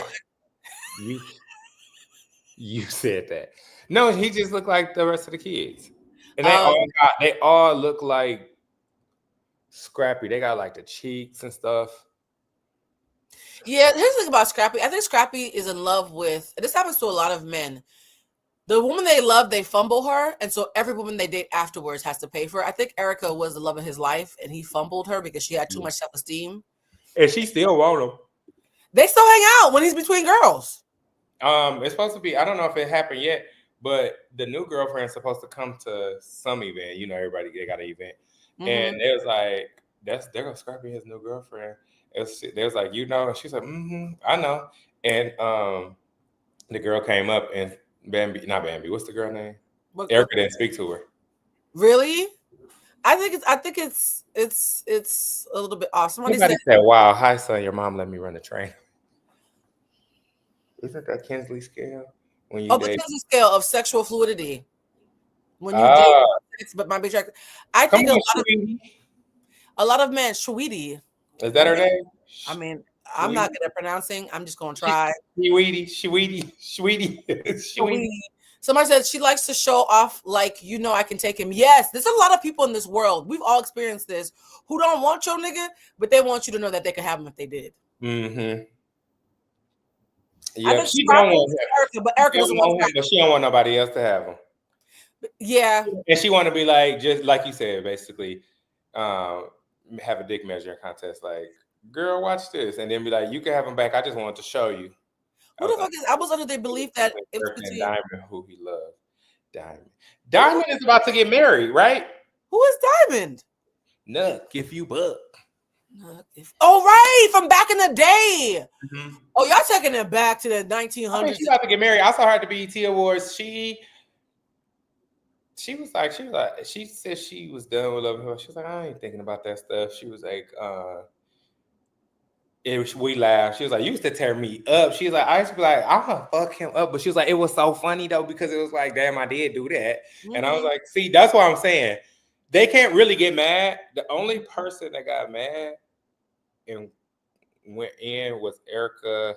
you said that. No, he just looked like the rest of the kids, and they all look like Scrappy. They got like the cheeks and stuff. Yeah, here's the thing about Scrappy. I think Scrappy is in love with. This happens to a lot of men. The woman they love, they fumble her, and so every woman they date afterwards has to pay for it. I think Erica was the love of his life, and he fumbled her because she had too much self-esteem. And she still want him. They still hang out when he's between girls. It's supposed to be. I don't know if it happened yet, but the new girlfriend's supposed to come to some event. Everybody they got an event, and it was like there goes Scrappy, his new girlfriend. They was like, and she's like, I know. And the girl came up and. Not Bambi. What's the girl name? Erica didn't speak to her. Really? I think it's a little bit off. Somebody said, "Wow, hi son, your mom let me run the train." Isn't that Kinsley scale? When you the Kinsley scale of sexual fluidity. When you date, but might be attracted. I think a lot of men, Sweetie. Is that her name? I mean, I'm not good at pronouncing. I'm just going to try. Sweetie. Somebody said she likes to show off like, I can take him. Yes, there's a lot of people in this world. We've all experienced this who don't want your nigga, but they want you to know that they could have him if they did. Mm-hmm. Yeah, she don't want Erica, but Erica doesn't want him. But she don't want nobody else to have him. Yeah. And she want to be like, just like you said, basically, have a dick measuring contest. Like, girl, watch this, and then be like, "You can have him back. I just wanted to show you." Who the fuck is? I was under the belief that it was between Diamond, who he loved. Diamond is about to get married, right? Who is Diamond? Nuck, if you buck. Oh, right, from back in the day. Mm-hmm. Oh, y'all taking it back to the 1900s. I mean, she's about to get married. I saw her at the BET Awards. She said she was done with Love and Hip. She was like, I ain't thinking about that stuff. She was like, we laughed. She was like, you used to tear me up. She was like, I used to be like, I'm gonna fuck him up. But she was like, it was so funny though, because it was like, damn, I did do that. Mm-hmm. And I was like, see, that's what I'm saying. They can't really get mad. The only person that got mad and went in was Erica.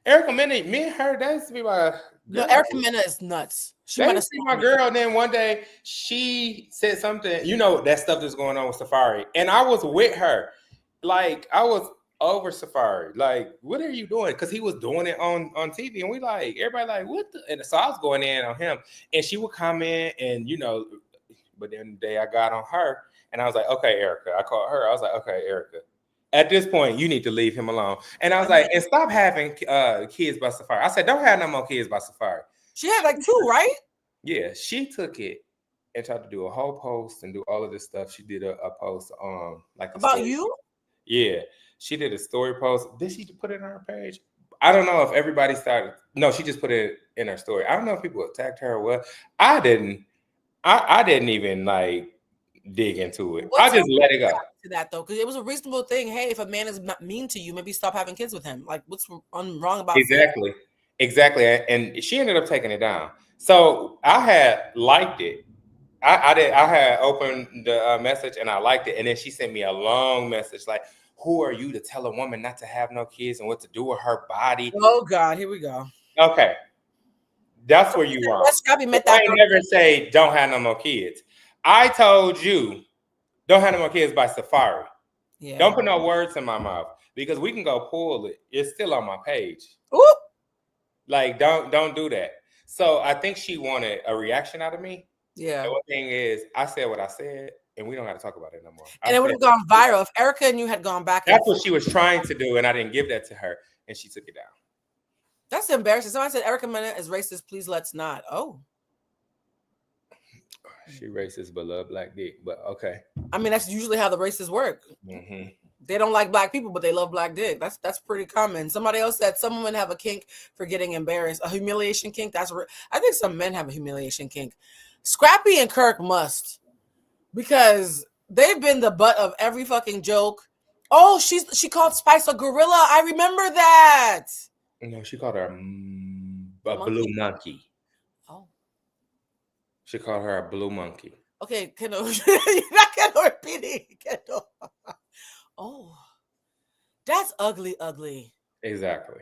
Erica Mena, me and her, that used to be my girl. No, Erica Mena is nuts. She might have seen my girl. And then one day she said something, that stuff that's going on with Safari. And I was with her. Like, I was over Safari. Like, what are you doing? Because he was doing it on TV. And we like, everybody like, what the? And so I was going in on him. And she would comment and, but then the day I got on her and I was like, okay, Erica. I called her. I was like, okay, Erica. At this point, you need to leave him alone. And I was like, and stop having kids by Safari. I said, don't have no more kids by Safari. She had like 2, right? Yeah, she took it and tried to do a whole post and do all of this stuff. She did a post like about story. You? Yeah, she did a story post. Did she put it on her page? I don't know if everybody started. No, she just put it in her story. I don't know if people attacked her or what. I didn't. I didn't even like dig into it. I just let it go. To that though, because it was a reasonable thing. Hey, if a man is mean to you, maybe stop having kids with him. Like, what's wrong about exactly? And she ended up taking it down. So I had liked it. I had opened the message and I liked it, and then she sent me a long message like, "Who are you to tell a woman not to have no kids and what to do with her body?" Oh God, here we go. Okay, that's where you wrong. I never say don't have no more kids. I told you don't have no more kids by Safari. Yeah. Don't put no words in my mouth because we can go pull it. It's still on my page. Ooh. Like don't do that. So I think she wanted a reaction out of me. Yeah. And one thing is, I said what I said, and we don't got to talk about it no more. And it would have gone viral if Erica and you had gone back. That's what she was trying to do, and I didn't give that to her, and she took it down. That's embarrassing. Someone said Erica Mena is racist. Please let's not. Oh. She racist, but love black dick. But okay. I mean, that's usually how the racists work. Mm-hmm. They don't like black people, but they love black dick. That's pretty common. Somebody else said some women have a kink for getting embarrassed, a humiliation kink. I think some men have a humiliation kink. Scrappy and Kirk must, because they've been the butt of every fucking joke. Oh, she called Spice a gorilla. I remember that. No, she called her a blue monkey. Oh. She called her a blue monkey. Okay, Kendall, you're not gonna repeat it, Kendall. Oh, that's ugly. Exactly.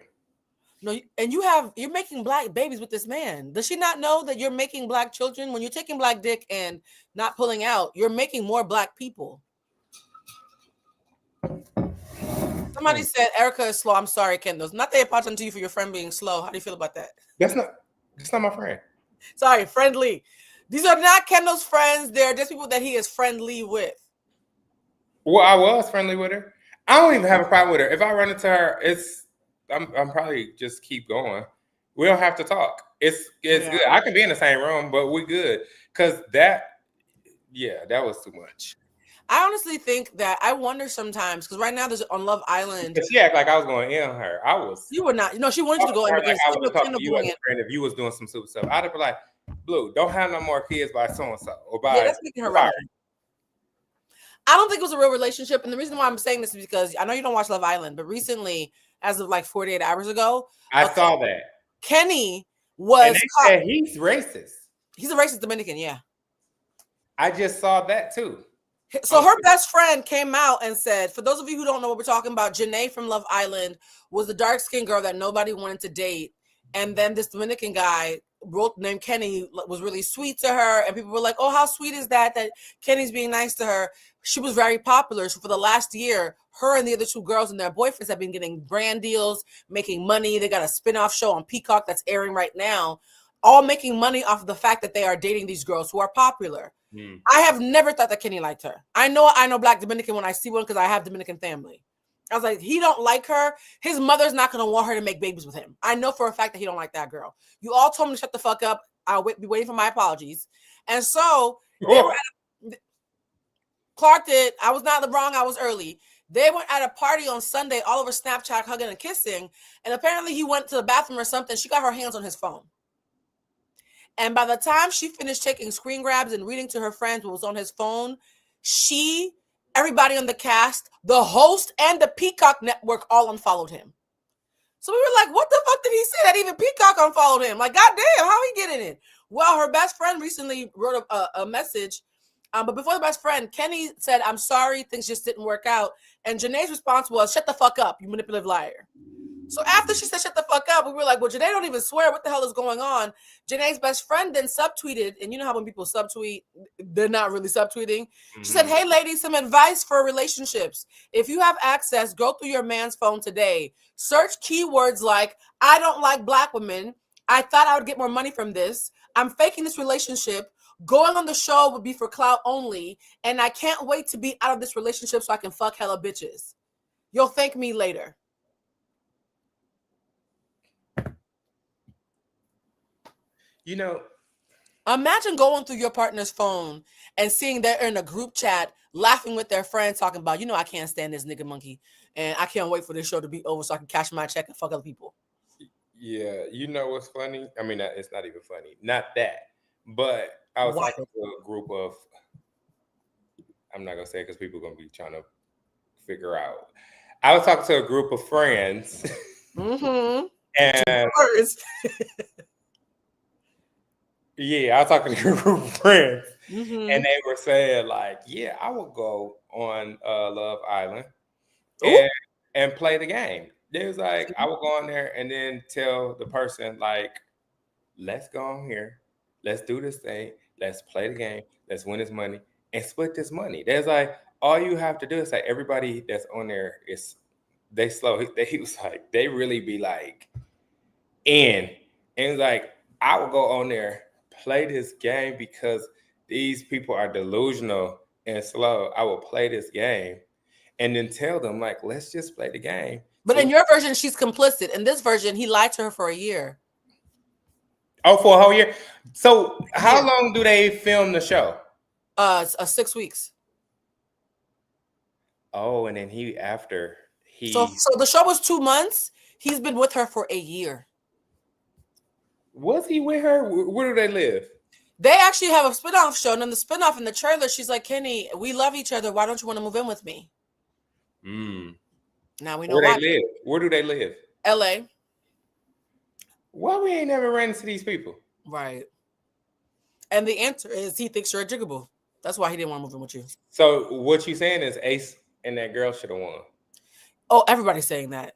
No, and you're making black babies with this man. Does she not know that you're making black children? When you're taking black dick and not pulling out, you're making more black people. Somebody said Erica is slow. I'm sorry, Kendall. Not that I apologize to you for your friend being slow. How do you feel about that? That's not my friend. Sorry, friendly. These are not Kendall's friends. They're just people that he is friendly with. Well, I was friendly with her. I don't even have a problem with her. If I run into her, I'm probably just keep going. We don't have to talk. It's good. I can be in the same room, but we good. Cause that was too much. I honestly think that I wonder sometimes because right now there's on Love Island. She act like I was going in on her. I was. You were not. No, she wanted you to go in because I would talk to you as a friend if you was doing some super stuff. I'd have been like, Blue, don't have no more kids by so and so or by. Yeah, that's making her right. I don't think it was a real relationship, and the reason why I'm saying this is because I know you don't watch Love Island, but recently, as of like 48 hours ago, I saw that Kenny was. And they said he's racist. He's a racist Dominican, yeah. I just saw that too. So her best friend came out and said, for those of you who don't know what we're talking about, Janae from Love Island was the dark-skinned girl that nobody wanted to date. And then this Dominican guy named Kenny was really sweet to her. And people were like, oh, how sweet is that Kenny's being nice to her. She was very popular. So for the last year, her and the other two girls and their boyfriends have been getting brand deals, making money. They got a spinoff show on Peacock that's airing right now, all making money off of the fact that they are dating these girls who are popular. I have never thought that Kenny liked her. I know Black Dominican when I see one because I have Dominican family. I was like, he don't like her. His mother's not going to want her to make babies with him. I know for a fact that he don't like that girl. You all told me to shut the fuck up. I'll be waiting for my apologies. And so Clark did. I was not wrong. I was early. They went at a party on Sunday, all over Snapchat, hugging and kissing. And apparently he went to the bathroom or something. She got her hands on his phone. And by the time she finished taking screen grabs and reading to her friends what was on his phone, everybody on the cast, the host, and the Peacock network all unfollowed him. So we were like, what the fuck did he say that even Peacock unfollowed him? Like, goddamn, how he getting it? Well, her best friend recently wrote a message. But before the best friend, Kenny said, I'm sorry, things just didn't work out. And Janae's response was, shut the fuck up, you manipulative liar. So after she said, shut the fuck up, we were like, well, Janae don't even swear. What the hell is going on? Janae's best friend then subtweeted. And you know how when people subtweet, they're not really subtweeting. She said, hey, ladies, some advice for relationships. If you have access, go through your man's phone today. Search keywords like, I don't like black women. I thought I would get more money from this. I'm faking this relationship. Going on the show would be for clout only. And I can't wait to be out of this relationship so I can fuck hella bitches. You'll thank me later. You know, imagine going through your partner's phone and seeing they're in a group chat laughing with their friends talking about, I can't stand this nigga monkey and I can't wait for this show to be over so I can cash my check and fuck other people. Yeah, you know what's funny? I mean, it's not even funny. Not that. But I was talking to a group of, I'm not going to say it because people are going to be trying to figure out. I was talking to a group of friends. Mm-hmm. And yeah, I was talking to a group of friends. Mm-hmm. And they were saying like, yeah, I would go on Love Island and play the game. They was like, I would go on there and then tell the person like, let's go on here. Let's do this thing. Let's play the game. Let's win this money and split this money. There's like, all you have to do is like, everybody that's on there they slow. He was like, they really be like, and it's like, I would go on there, play this game because these people are delusional and slow. I will play this game and then tell them like, let's just play the game. But in your version, she's complicit. In this version, he lied to her for a year. Oh, for a whole year. So how long do they film the show? 6 weeks. Oh, and then So the show was 2 months. He's been with her for a year. Was he with her? Where do they live? They actually have a spinoff show, and in the spinoff in the trailer, she's like, Kenny, we love each other. Why don't you want to move in with me? Now we know where they live. Where do they live? LA. Why we ain't never ran into these people? Right. And the answer is he thinks you're a jiggable. That's why he didn't want to move in with you. So what you saying is Ace and that girl should have won. Oh, everybody's saying that.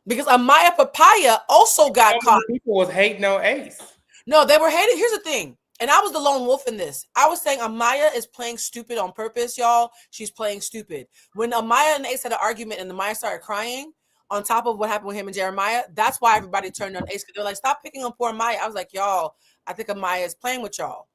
Because Amaya Papaya also got caught. People was hating on Ace. No, they were hating. Here's the thing. And I was the lone wolf in this. I was saying Amaya is playing stupid on purpose, y'all. She's playing stupid. When Amaya and Ace had an argument and Amaya started crying on top of what happened with him and Jeremiah, that's why everybody turned on Ace. Because they're like, stop picking on poor Amaya. I was like, y'all, I think Amaya is playing with y'all.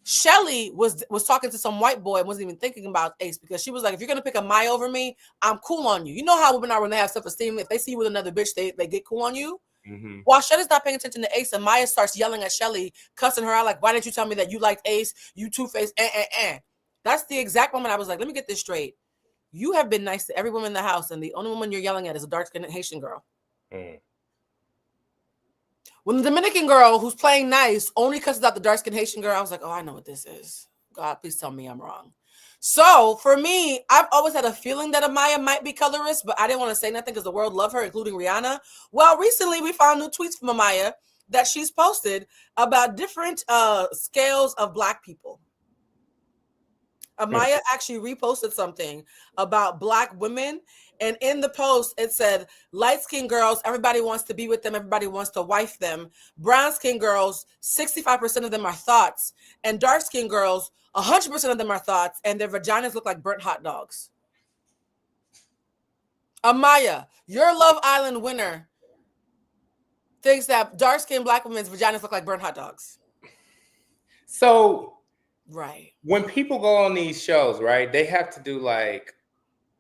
Shelly was talking to some white boy and wasn't even thinking about Ace because she was like, if you're going to pick Amaya over me, I'm cool on you. You know how women are when they have self-esteem. If they see you with another bitch, they get cool on you. Mm-hmm. While Shelly's not paying attention to Ace, and Maya starts yelling at Shelly, cussing her out like, why didn't you tell me that you liked Ace? You two-faced, That's the exact moment I was like, let me get this straight. You have been nice to every woman in the house, and the only woman you're yelling at is a dark-skinned Haitian girl. When the Dominican girl who's playing nice only cusses out the dark-skinned Haitian girl, I was like, oh, I know what this is. God, please tell me I'm wrong. So for me, I've always had a feeling that Amaya might be colorist, but I didn't want to say nothing because the world loved her, including Rihanna. Well, recently we found new tweets from Amaya that she's posted about different scales of Black people. Amaya actually reposted something about Black women. And in the post, it said, light-skinned girls, everybody wants to be with them. Everybody wants to wife them. Brown-skinned girls, 65% of them are thoughts. And dark-skinned girls, 100% of them are thoughts. And their vaginas look like burnt hot dogs. Amaya, your Love Island winner, thinks that dark-skinned Black women's vaginas look like burnt hot dogs. So, right. When people go on these shows, right, they have to do like...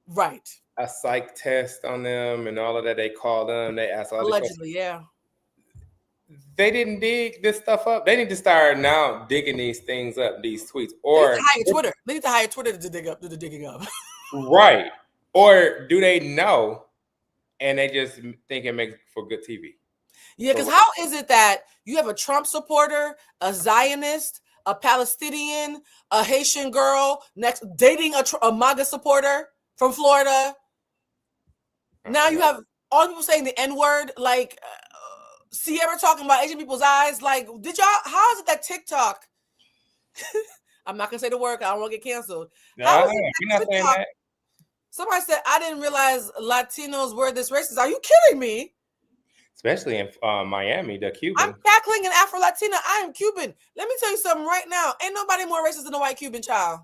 Right. A psych test on them and all of that. They call them. They ask all allegedly, yeah. They didn't dig this stuff up. They need to start now digging these things up, these tweets. Or they need to hire Twitter. They need to hire Twitter to dig up, do the digging up. Right. Or do they know and they just think it makes for good TV? Yeah, because how is it that you have a Trump supporter, a Zionist, a Palestinian, a Haitian girl next dating a MAGA supporter from Florida? Now you have all people saying the N-word, like Sierra talking about Asian people's eyes. Like, how is it that TikTok? I'm not gonna say the word. I don't want to get canceled. How is it you're not saying that? Somebody said, I didn't realize Latinos were this racist. Are you kidding me? Especially in Miami, the Cubans. I'm cackling an Afro-Latina. I am Cuban. Let me tell you something right now. Ain't nobody more racist than a white Cuban child.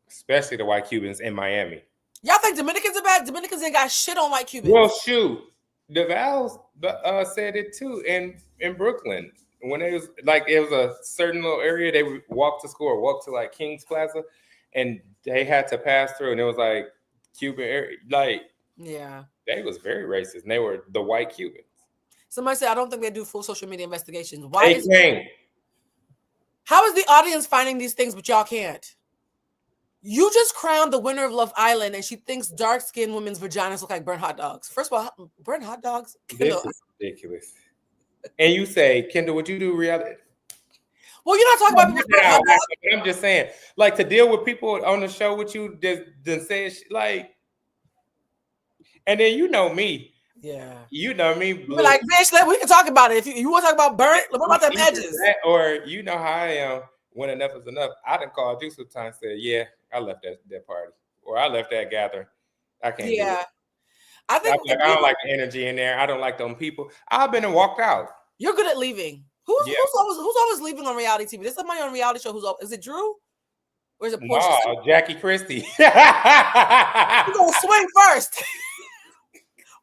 Especially the white Cubans in Miami. Y'all think Dominicans are bad? Dominicans ain't got shit on white Cubans. Well, shoot. The Vals said it too in Brooklyn. When it was like it was a certain little area, they would walk to school or walk to like King's Plaza, and they had to pass through, and it was like Cuban area, like yeah, they was very racist, and they were the white Cubans. Somebody said I don't think they do full social media investigations. Why? How is the audience finding these things, but y'all can't? You just crowned the winner of Love Island, and she thinks dark-skinned women's vaginas look like burnt hot dogs. First of all, burnt hot dogs? This is ridiculous. And you say, Kendall, would you do reality? Well, you're not talking about people's burnt hot dogs. I'm just saying, like, to deal with people on the show with you, just say like, and then you know me. Yeah. You know me. Blue. Like, bitch, we can talk about it. If you want to talk about burnt, what about them edges? Or you know how I am. When enough is enough, I done called you sometimes. Said, yeah, I left that party, or I left that gathering. I can't. Yeah, I think I don't like the energy in there. I don't like them people. I've been and walked out. You're good at leaving. Who's always leaving on reality TV? There's somebody on reality show is it Drew? Or is it Portia? No, Jackie Christie. You're gonna swing first.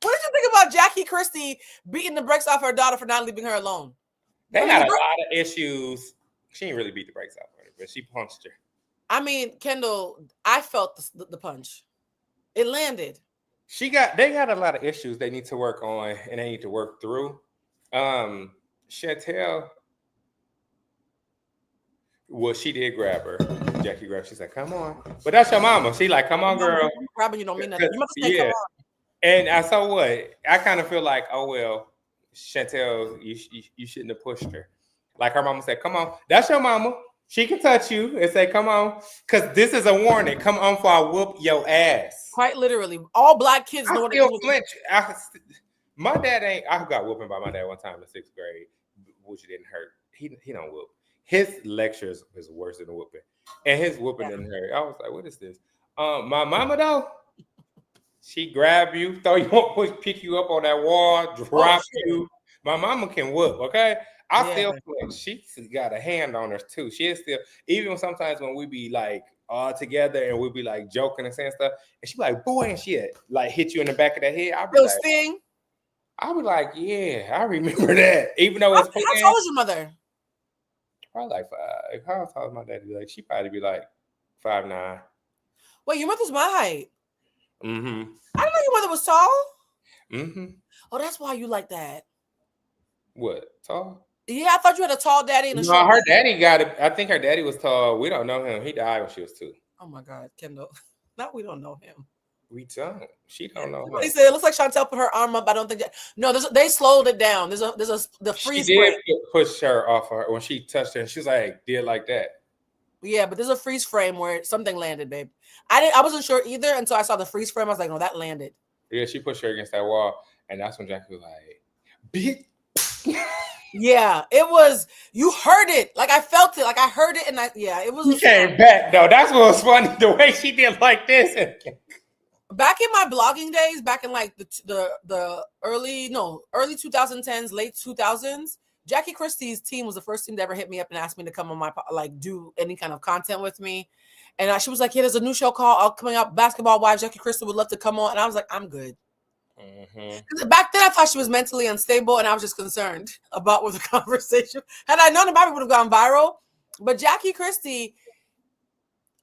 What did you think about Jackie Christie beating the brakes off her daughter for not leaving her alone? They had a lot of issues. She didn't really beat the brakes off her, but she punched her. I mean, Kendall, I felt the punch. It landed. They got a lot of issues they need to work on and they need to work through. Chantel, well, she did grab her. Jackie grabbed. She's like, "Come on," but that's your mama. She like, "Come on, girl." Grabbing you don't mean nothing. You must say, "Come on." And I saw what I kind of feel like. Oh well, Chantel, you shouldn't have pushed her. Like her mama said, "Come on, that's your mama. She can touch you and say, come on, because this is a warning. Come on, for I whoop your ass." Quite literally, all black kids know what it is. My dad ain't. I got whooping by my dad one time in 6th grade, which didn't hurt. He don't whoop. His lectures is worse than the whooping, and his whooping didn't hurt. I was like, what is this? My mama though, she grab you, throw you up, pick you up on that wall, drop you. My mama can whoop. Okay. I still feel she's got a hand on her too. She is still, even sometimes when we be like all together and we be like joking and saying stuff, and she be like, boy, and she like hit you in the back of the head. I'll be like, sting. I'll be like, yeah, I remember that. Even though it's how tall was your mother? Probably like 5. How tall is my daddy? Like she probably be like 5'9". Wait, your mother's my height. Mm-hmm. I didn't know your mother was tall. Mm-hmm. Oh, that's why you like that. What, tall? Yeah, I thought you had a tall daddy and a short her daddy got it. I think her daddy was tall. We don't know him. He died when she was 2. Oh my God, Kendall. Now we don't know him. We don't. She don't know him. They said it looks like Chantel put her arm up. I don't think that. No, they slowed it down. There's the freeze frame. She did push her off her when she touched her, and she was like, did like that. Yeah, but there's a freeze frame where something landed, babe. I wasn't sure either until I saw the freeze frame. I was like, no, that landed. Yeah, she pushed her against that wall, and that's when Jackie was like, bitch. Yeah, it was. You heard it, like I felt it, like I heard it, and it was. She came back though. That's what was funny. The way she did like this. Back in my blogging days, back in like the early 2010s, late 2000s, Jackie Christie's team was the first team to ever hit me up and ask me to come on my do any kind of content with me, and she was like, "Yeah, there's a new show called coming out, Basketball Wives. Jackie Christie would love to come on," and I was like, "I'm good." Mm-hmm. Back then, I thought she was mentally unstable, and I was just concerned about what the conversation. Had I known about it, would have gone viral. But Jackie Christie,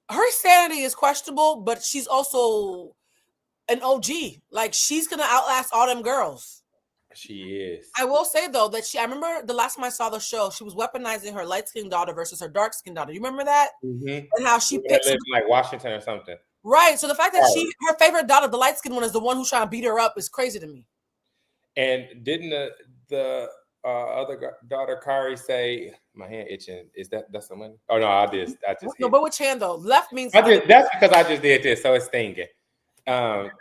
her sanity is questionable, but she's also an OG. Like she's gonna outlast all them girls. She is. I will say though that I remember the last time I saw the show, she was weaponizing her light-skinned daughter versus her dark-skinned daughter. You remember that? Mm-hmm. And how she picked like Washington or something. Right. So the fact that her favorite daughter, the light skinned one, is the one who's trying to beat her up is crazy to me. And didn't the other daughter Kari say, "My hand itching"? That's the money? Oh no, I just no, but which hand though? Left means that's because I just did this, so it's stinging.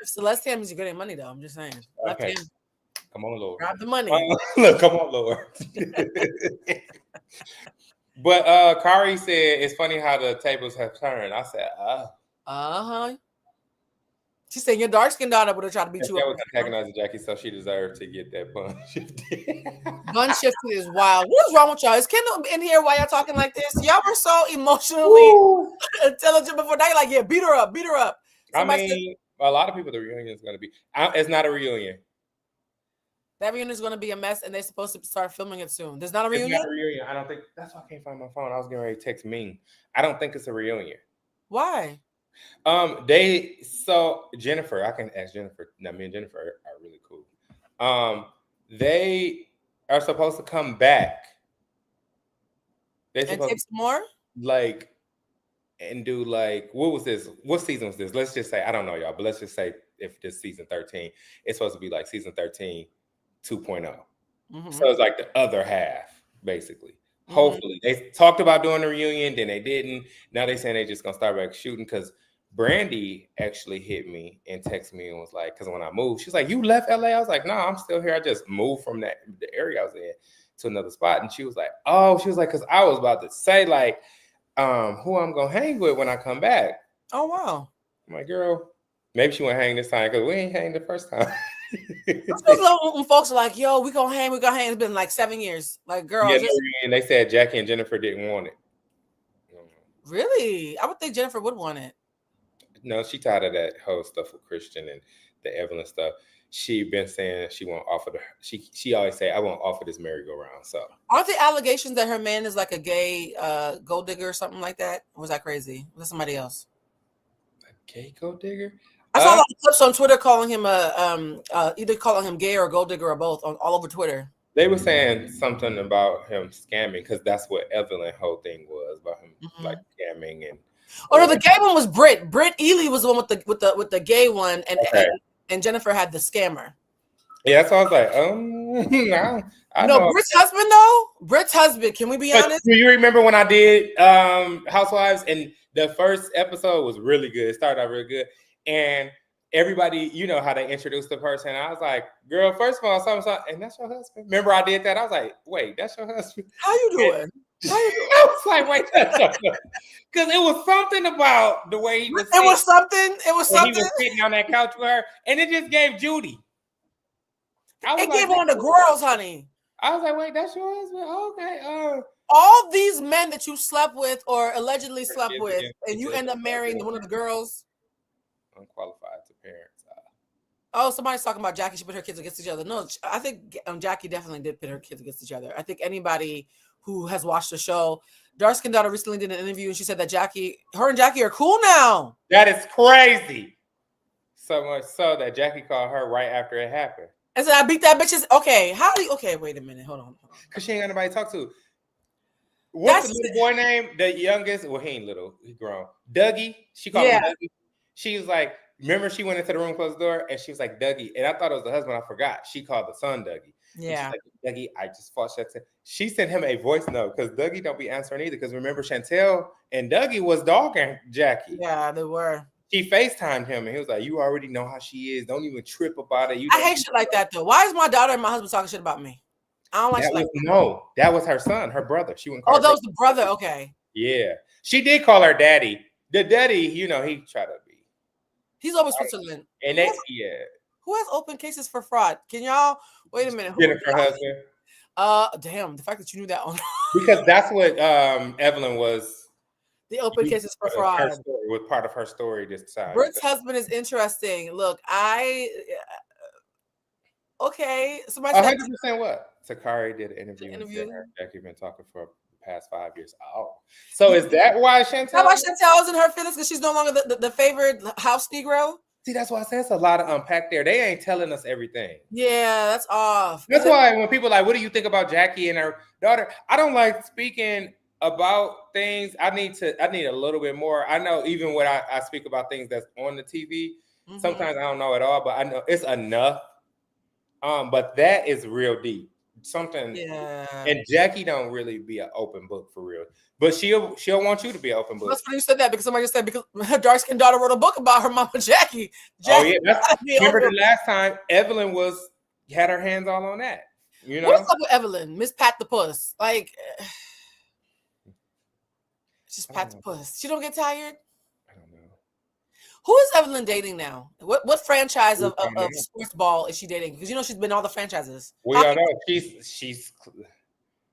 Celeste hand means you're getting money though. I'm just saying. Left hand. Come on, Lord. Grab the money. Look, come on, Lord. But Kari said it's funny how the tables have turned. I said, uh-huh. She said your dark-skinned daughter would have tried to beat you up. That was antagonizing Jackie, so she deserved to get that bun shifted. Bun shifted is wild. What is wrong with y'all? Is Kendall in here while y'all talking like this? Y'all were so emotionally intelligent before. Now you're like, yeah, beat her up. Somebody a lot of people, the reunion is going to be. It's not a reunion. That reunion is going to be a mess, and they're supposed to start filming it soon. There's not a reunion? It's not a reunion. I don't think. That's why I can't find my phone. I was getting ready to text Ming. I don't think it's a reunion. Why? Jennifer, I can ask Jennifer. Now, me and Jennifer are really cool. They are supposed to come back. And take some more? And do what was this? What season was this? Let's just say, I don't know, y'all, but let's just say if this season 13, it's supposed to be like season 13 2.0. Mm-hmm. So it's like the other half, basically. Mm-hmm. Hopefully. They talked about doing a reunion, then they didn't. Now they're saying they're just going to start back shooting because Brandy actually hit me and texted me and was like, because when I moved, she's like, you left LA? I was like, no, I'm still here. I just moved from the area I was in to another spot. And she was like, because I was about to say, who I'm going to hang with when I come back. Oh, wow. I'm like, girl, maybe she won't hang this time because we ain't hang the first time. When folks are like, yo, we gonna hang. It's been like 7 years. Like, girl. Yeah, and they said Jackie and Jennifer didn't want it. Really? I would think Jennifer would want it. No, she tired of that whole stuff with Christian and the Evelyn stuff. She been saying she won't offer she always say, I won't offer this merry-go-round. So aren't the allegations that her man is like a gay gold digger or something like that? Or was that crazy? Was that somebody else? A gay gold digger? I saw a lot of clips on Twitter calling him either calling him gay or gold digger or both all over Twitter. They were saying something about him scamming because that's what Evelyn's whole thing was about him, like scamming and. Oh no, the gay one was Britt. Britt Ely was the one with the gay one, and Jennifer had the scammer. Yeah, so I was like, I know. Britt's husband though. Britt's husband. Can we be honest? Do you remember when I did Housewives and the first episode was really good? It started out really good. And everybody, you know how they introduced the person. I was like, girl, first of all, something, and that's your husband. Remember I did that? I was like, wait, that's your husband. How you doing? I was like, wait, that's your husband. Because it was something about the way he was. It was something. He was sitting on that couch with her, and it just gave Judy. It gave one of the girls, honey. I was like, wait, that's your husband? Okay. All these men that you slept with or allegedly slept with, and you end up marrying one of the girls. Unqualified to parents. Somebody's talking about Jackie should put her kids against each other. No, I think Jackie definitely did put her kids against each other. I think anybody who has watched the show, dark-skinned daughter recently did an interview and she said that her and Jackie are cool now. That is crazy. So much so that Jackie called her right after it happened. And said, I beat that bitch. Okay, wait a minute. Hold on. Because she ain't got nobody to talk to. What's the little boy name? The youngest? Well, he ain't little. He grown. Dougie. She called him Dougie. She was like, remember she went into the room, closed the door, and she was like, Dougie. And I thought it was the husband. I forgot. She called the son Dougie. Yeah. Like, Dougie, I just fought Chantel. She sent him a voice note because Dougie don't be answering either. Because remember, Chantel and Dougie was dogging Jackie. Yeah, they were. She FaceTimed him and he was like, you already know how she is. Don't even trip about it. I hate shit like that though. Why is my daughter and my husband talking shit about me? I don't like shit like that. No, that was her son, her brother. She wouldn't call that was the brother. Okay. Yeah. She did call her daddy. The daddy, he tried to be. He's over Switzerland. And who has open cases for fraud? Can y'all wait a minute? Jennifer husband. Damn, the fact that you knew that one. Because that's what Evelyn was. The open cases for fraud was part of her story this time. Britt's husband is interesting. Look, somebody 100% what? Sakari did an interview. Jackie been talking for the past 5 years. Oh, so is that why Chantel? That's why Chantel is in her feelings because she's no longer the favored house Negro. See, that's why I say it's a lot of unpack there. They ain't telling us everything. Yeah, that's off. That's why when people are like, what do you think about Jackie and her daughter? I don't like speaking about things. I need a little bit more. I know even when I speak about things that's on the TV, sometimes I don't know at all, but I know it's enough. But that is real deep. Something. Yeah. And Jackie don't really be an open book for real, but she'll want you to be an open book. That's funny you said that because somebody just said because her dark skinned daughter wrote a book about her mama Jackie. Oh yeah, remember the last time Evelyn had her hands all on that. You know what's up with Evelyn, Miss Pat the Puss? Like, she's Pat the Puss. She don't get tired. I don't know. Who is Evelyn dating now? What franchise of sports ball is she dating? Because she's been all the franchises. We don't know. She's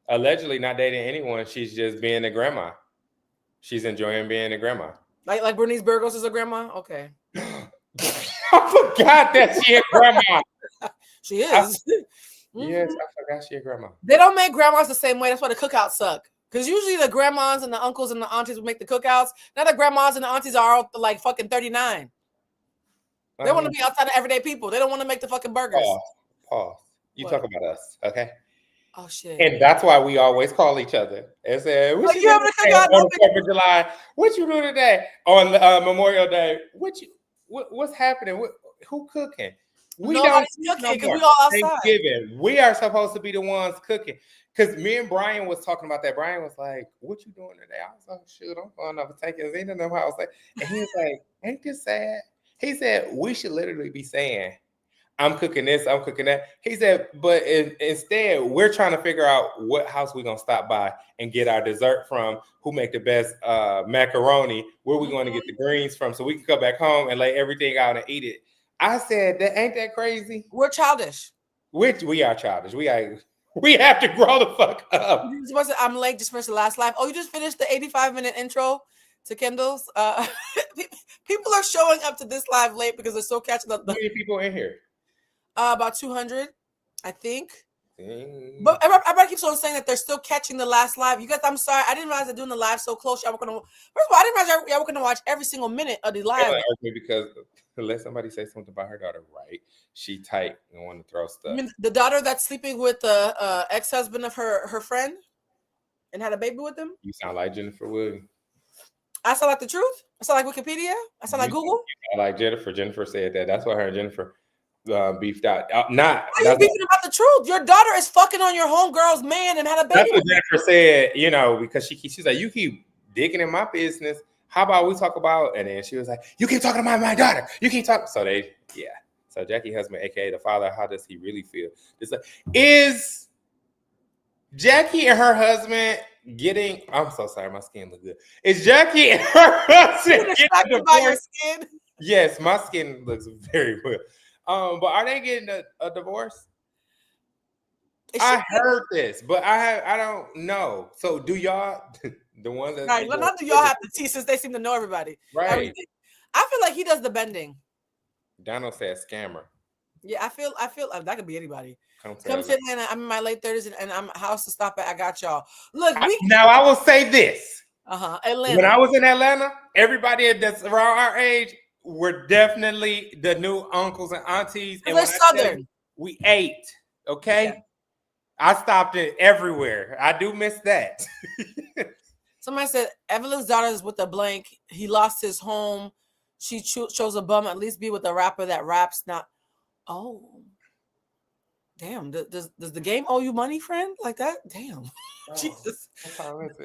allegedly not dating anyone. She's just being a grandma. She's enjoying being a grandma. Like Bernice Burgos is a grandma? Okay. I forgot that she a grandma. She is. Yes, I forgot she a grandma. They don't make grandmas the same way. That's why the cookouts suck. Because usually the grandmas and the uncles and the aunties will make the cookouts. Now the grandmas and the aunties are all like fucking 39. They want to be outside of everyday people. They don't want to make the fucking burgers. Pause. You talk about us, okay? Oh shit! And that's why we always call each other and say, "What you having a cookout on the 4th of July? What you do today on Memorial Day? What's happening? Who cooking? We don't cooking because we all outside. Thanksgiving. We are supposed to be the ones cooking." Because me and Brian was talking about that. Brian was like, "What you doing today?" I was like, "Shoot, I'm going over taking Zena in the house." And he was like, "Ain't this sad?" He said, "We should literally be saying, I'm cooking this, I'm cooking that." He said, but instead, we're trying to figure out what house we're going to stop by and get our dessert from, who make the best macaroni, where we're going to get the greens from, so we can come back home and lay everything out and eat it. I said, ain't that crazy? We're childish. We are childish. We have to grow the fuck up. I'm late just finished the last live. Oh, you just finished the 85-minute intro to Kendall's? People are showing up to this live late because they're so catching up. How many people in here? About 200, I think. But everybody keeps on saying that they're still catching the last live. You guys, I'm sorry. I didn't realize they're doing the live so close. First of all, I didn't realize y'all were going to watch every single minute of the live. Because let somebody say something about her daughter, right? She tight and want to throw stuff. You mean the daughter that's sleeping with the ex-husband of her friend and had a baby with him? You sound like Jennifer Williams. I sound like the truth? I sound like Wikipedia? I sound like Google? I like Jennifer. Jennifer said that. That's why her and Jennifer beefed out. Why are you beefing about the truth? Your daughter is fucking on your homegirl's man and had a baby. That's what Jennifer said, because she's like, you keep digging in my business. How about we talk about? And then she was like, you keep talking about my daughter. You keep talking. So So Jackie husband, aka the father, how does he really feel? It's like, is Jackie and her husband getting? I'm so sorry, my skin looks good. Is Jackie and her husband getting by your skin? Yes, my skin looks very good. But are they getting a divorce? I heard this, but I don't know. So do y'all, the ones that right? Not do y'all have to see since they seem to know everybody, right? Everything. I feel like he does the bending. Donald said scammer. Yeah, I feel that could be anybody. Come to Atlanta. I'm in my late 30s and I'm a house to stop at. I got y'all. Look, now I will say this. Atlanta. When I was in Atlanta, everybody that's around our age were definitely the new uncles and aunties. And they're Southern. We ate, okay? Yeah. I stopped it everywhere. I do miss that. Somebody said Evelyn's daughter is with a blank. He lost his home. She chose a bum. At least be with a rapper that raps. Not. Oh, damn. Does the game owe you money, friend? Like that? Damn. Oh, Jesus.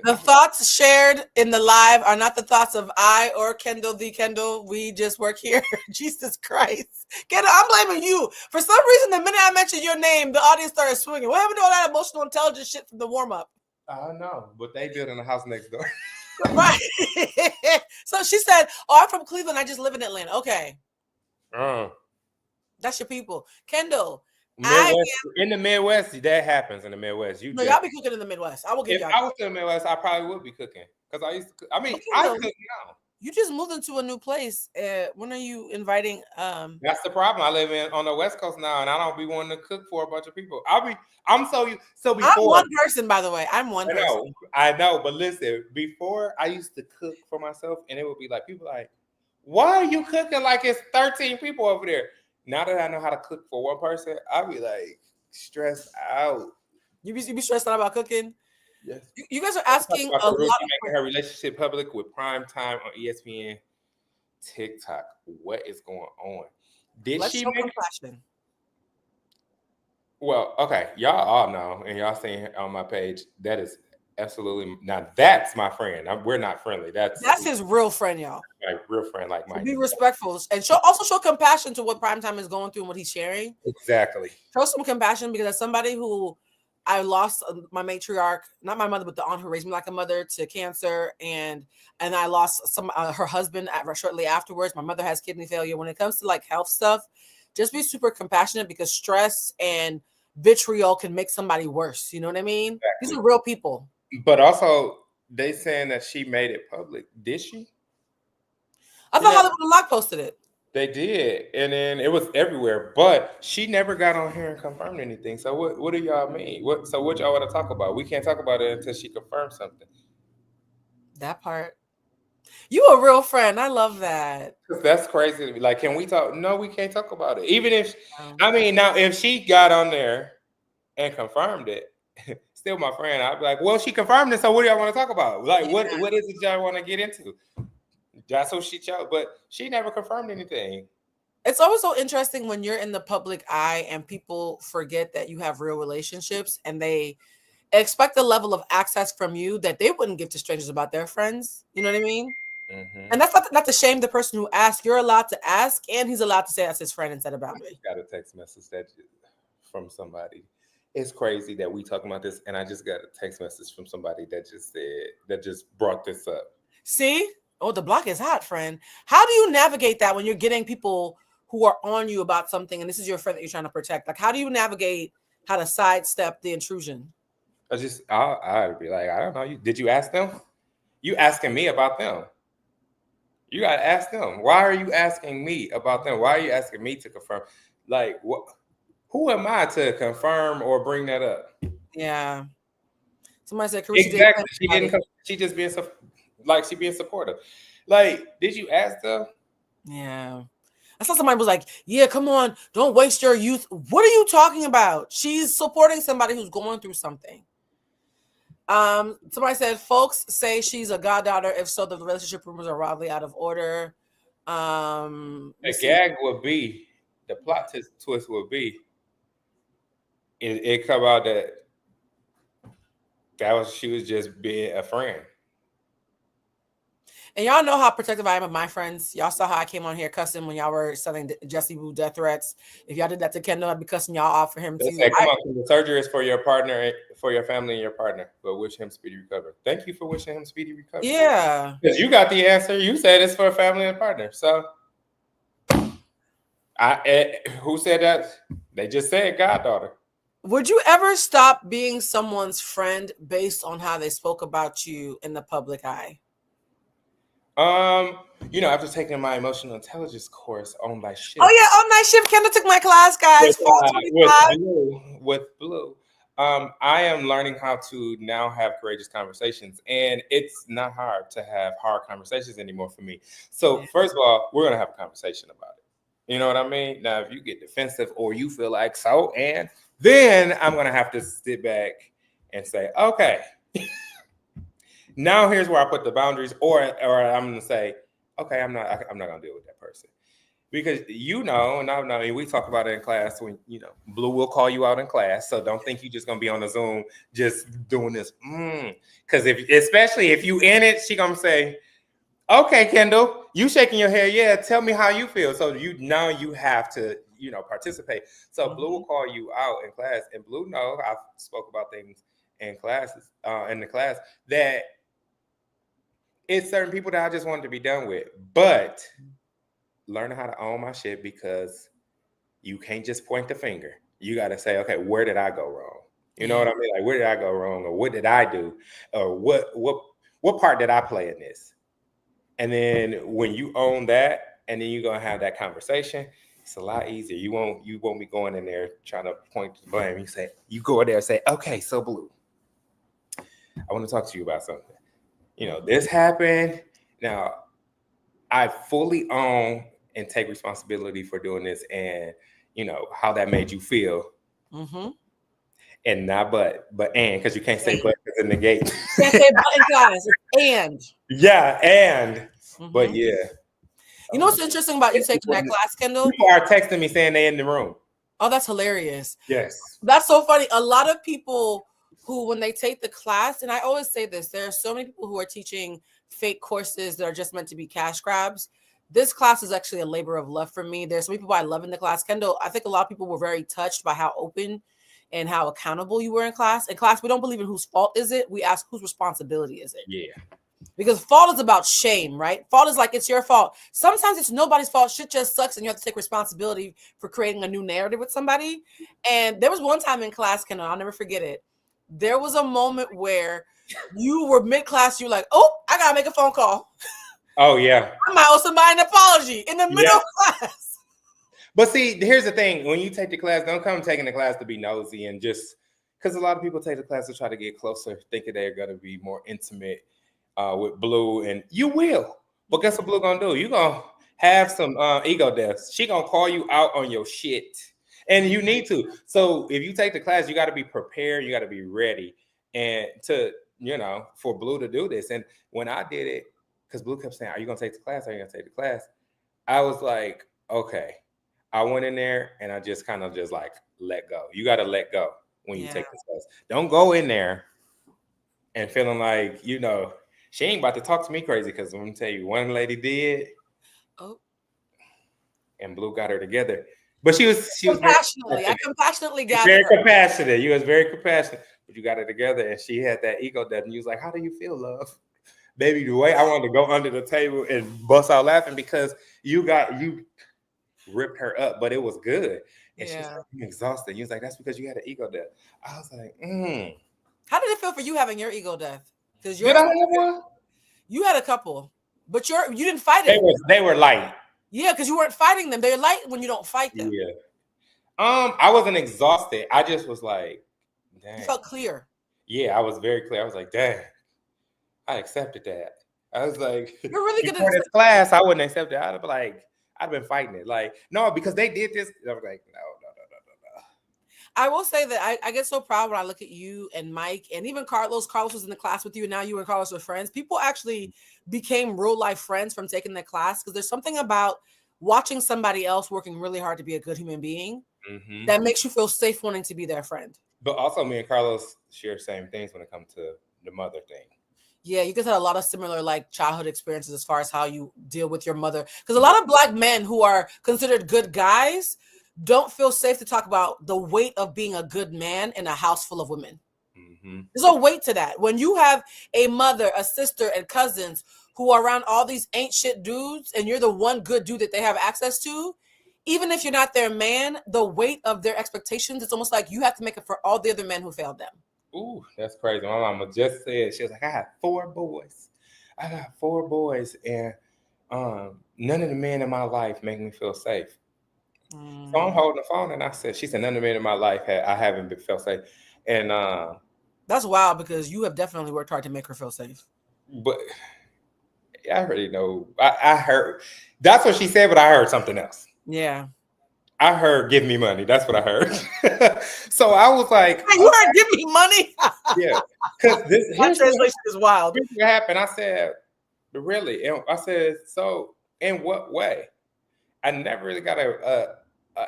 The thoughts shared in the live are not the thoughts of I or Kendall the Kendall. We just work here. Jesus Christ. Kendall, I'm blaming you. For some reason, the minute I mentioned your name, the audience started swinging. What happened to all that emotional intelligence shit from the warm-up? I don't know, but they building a house next door. Right. So she said, "Oh, I'm from Cleveland. I just live in Atlanta." Okay. That's your people. Kendall. In the Midwest, that happens in the Midwest. Y'all be cooking in the Midwest. I will give y'all. If I was in the Midwest, I probably would be cooking. Because I used to cook. I mean, I cook now. You just moved into a new place. When are you inviting? That's the problem. I live on the West Coast now, and I don't be wanting to cook for a bunch of people. I'm before. I'm one person, by the way. I'm one person. I know, but listen, before I used to cook for myself, and it would be like, people like, why are you cooking like it's 13 people over there? Now that I know how to cook for one person, I'll be like stressed out. You be stressed out about cooking? Yes. You guys are asking a lot. Making her relationship public with prime time on ESPN, TikTok. What is going on? Let's show compassion. Well, okay, y'all all know, and y'all seen on my page, that is absolutely now. That's my friend. We're not friendly. That's his real friend, y'all. Like real friend, like mine. So be respectful and show compassion to what Primetime is going through and what he's sharing. Exactly. Show some compassion because as somebody who I lost my matriarch, not my mother, but the aunt who raised me like a mother, to cancer, and I lost her husband shortly afterwards. My mother has kidney failure. When it comes to like health stuff, just be super compassionate because stress and vitriol can make somebody worse. You know what I mean? Exactly. These are real people. But also, they saying that she made it public. Did she? I thought Hollywood Unlocked posted it. They did, and then it was everywhere. But she never got on here and confirmed anything. So what do y'all mean? What y'all want to talk about? We can't talk about it until she confirms something. That part. You a real friend. I love that. That's crazy to me. Like, can we talk? No, we can't talk about it. Even if, I mean, now if she got on there and confirmed it, still my friend, I'd be like, well, she confirmed it, so what do y'all want to talk about? Like, what is it y'all want to get into? That's what she chose, but she never confirmed anything. It's always so interesting when you're in the public eye and people forget that you have real relationships and they expect a level of access from you that they wouldn't give to strangers about their friends. You know what I mean? Mm-hmm. And that's not to shame the person who asked. You're allowed to ask, and he's allowed to say that's his friend instead of boundary. I got a text message from somebody. It's crazy that we talking about this, and I just got a text message from somebody that just brought this up. See? Oh, the block is hot, friend. How do you navigate that when you're getting people who are on you about something, and this is your friend that you're trying to protect? Like, how do you navigate how to sidestep the intrusion? I'd be like, I don't know. Did you ask them? You asking me about them? You gotta ask them. Why are you asking me about them? Why are you asking me to confirm? Like, what? Who am I to confirm or bring that up? Yeah. Somebody said, exactly. She didn't. She just being she being supportive. Like, did you ask them? Yeah. I saw somebody was like, yeah, come on, don't waste your youth. What are you talking about? She's supporting somebody who's going through something. Somebody said, folks say she's a goddaughter. If so, the relationship rumors are wildly out of order. The gag would be, the plot twist would be, it come out that she was just being a friend. And y'all know how protective I am of my friends. Y'all saw how I came on here cussing when y'all were sending Jesse Boo death threats. If y'all did that to Kendall, I'd be cussing y'all off for him too. Come on, the surgery is for your partner, for your family and your partner, but wish him speedy recovery. Thank you for wishing him speedy recovery. Yeah. Because you got the answer. You said it's for a family and partner. So, who said that? They just said goddaughter. Would you ever stop being someone's friend based on how they spoke about you in the public eye? After taking my emotional intelligence course on night shift. Oh yeah, on night shift. Kendall took my class, guys. With Blue. I am learning how to now have courageous conversations, and it's not hard to have hard conversations anymore for me. So first of all, we're gonna have a conversation about it. You know what I mean? Now, if you get defensive or you feel like so, and then I'm gonna have to sit back and say, okay. Now here's where I put the boundaries, or I'm gonna say, okay, I'm not gonna deal with that person, because and I know we talk about it in class when Blue will call you out in class, so don't think you're just gonna be on the Zoom just doing this, because especially if you in it, she gonna say, okay, Kendall, you shaking your head, yeah, tell me how you feel, so you have to participate. So Blue will call you out in class, and Blue I spoke about things in classes in the class that. It's certain people that I just wanted to be done with, but learning how to own my shit, because you can't just point the finger. You got to say, okay, where did I go wrong? You know what I mean? Like, where did I go wrong, or what did I do, or what part did I play in this? And then when you own that, and then you're gonna have that conversation, it's a lot easier. You won't be going in there trying to point the blame. You go in there and say, okay, so Blue, I want to talk to you about something. This happened. Now, I fully own and take responsibility for doing this, and how that made you feel. Mm-hmm. And not but and, because you can't say but because in the gate. You can't say but in class. It's and. Yeah, and. But yeah. You know what's interesting about you taking that class, Kendall? People are texting me saying they in the room. Oh, that's hilarious. Yes. That's so funny. A lot of people who, when they take the class, and I always say this, there are so many people who are teaching fake courses that are just meant to be cash grabs. This class is actually a labor of love for me. There's some people I love in the class. Kendall, I think a lot of people were very touched by how open and how accountable you were in class. In class, we don't believe in whose fault is it. We ask whose responsibility is it? Yeah. Because fault is about shame, right? Fault is like, it's your fault. Sometimes it's nobody's fault. Shit just sucks, and you have to take responsibility for creating a new narrative with somebody. And there was one time in class, Kendall, I'll never forget it. There was a moment where you were mid-class. You're like, oh, I got to make a phone call. Oh, yeah. I might owe somebody an apology in the middle of class. But see, here's the thing. When you take the class, don't come taking the class to be nosy and just, because a lot of people take the class to try to get closer, thinking they're going to be more intimate with Blue, and you will. But guess what Blue gonna do? You gonna have some ego deaths. She gonna call you out on your shit, and you need to. So if you take the class, you got to be prepared. You got to be ready, and to for Blue to do this. And when I did it, because Blue kept saying, "Are you gonna take the class? Are you gonna take the class?" I was like, "Okay." I went in there and I just kind of just like let go. You got to let go when you take this class. Don't go in there and feeling like she ain't about to talk to me crazy, because I'm gonna tell you, one lady did. Oh. And Blue got her together. But she was compassionately. I compassionately got very compassionate. You was very compassionate. But you got her together, and she had that ego death. And you was like, "How do you feel, love?" Baby, the way I wanted to go under the table and bust out laughing, because you ripped her up, but it was good. And she's like, "I'm exhausted." You was like, "That's because you had an ego death." I was like, How did it feel for you having your ego death? Because did I have one? You had a couple, but you didn't fight it. They were light. Yeah, because you weren't fighting them. They're light when you don't fight them. Yeah. I wasn't exhausted. I just was like, dang. You felt clear. Yeah, I was very clear. I was like, dang, I accepted that. I was like, you're really good at this class. I wouldn't accept it. I'd be like, I've been fighting it. Like, no, because they did this. I was like, no. I will say that I get so proud when I look at you and Mike and even Carlos. Carlos was in the class with you, and now you and Carlos are friends. People actually became real life friends from taking that class, because there's something about watching somebody else working really hard to be a good human being that makes you feel safe wanting to be their friend. But also, me and Carlos share the same things when it comes to the mother thing. Yeah, you guys had a lot of similar like childhood experiences as far as how you deal with your mother. Because a lot of Black men who are considered good guys don't feel safe to talk about the weight of being a good man in a house full of women. There's a weight to that. When you have a mother, a sister, and cousins who are around all these ain't shit dudes, and you're the one good dude that they have access to, even if you're not their man, the weight of their expectations, it's almost like you have to make it for all the other men who failed them. Ooh, that's crazy. My mama just said, she was like, I got 4 boys. and none of the men in my life make me feel safe. So I'm holding the phone, and she said, none of the men in my life I haven't felt safe. And that's wild, because you have definitely worked hard to make her feel safe. But I already know. I heard that's what she said, but I heard something else. Yeah. I heard give me money. That's what I heard. So I was like, you heard give me money? Yeah. Because my translation is wild. Here's what happened. I said, really? And I said, so in what way? I never really got a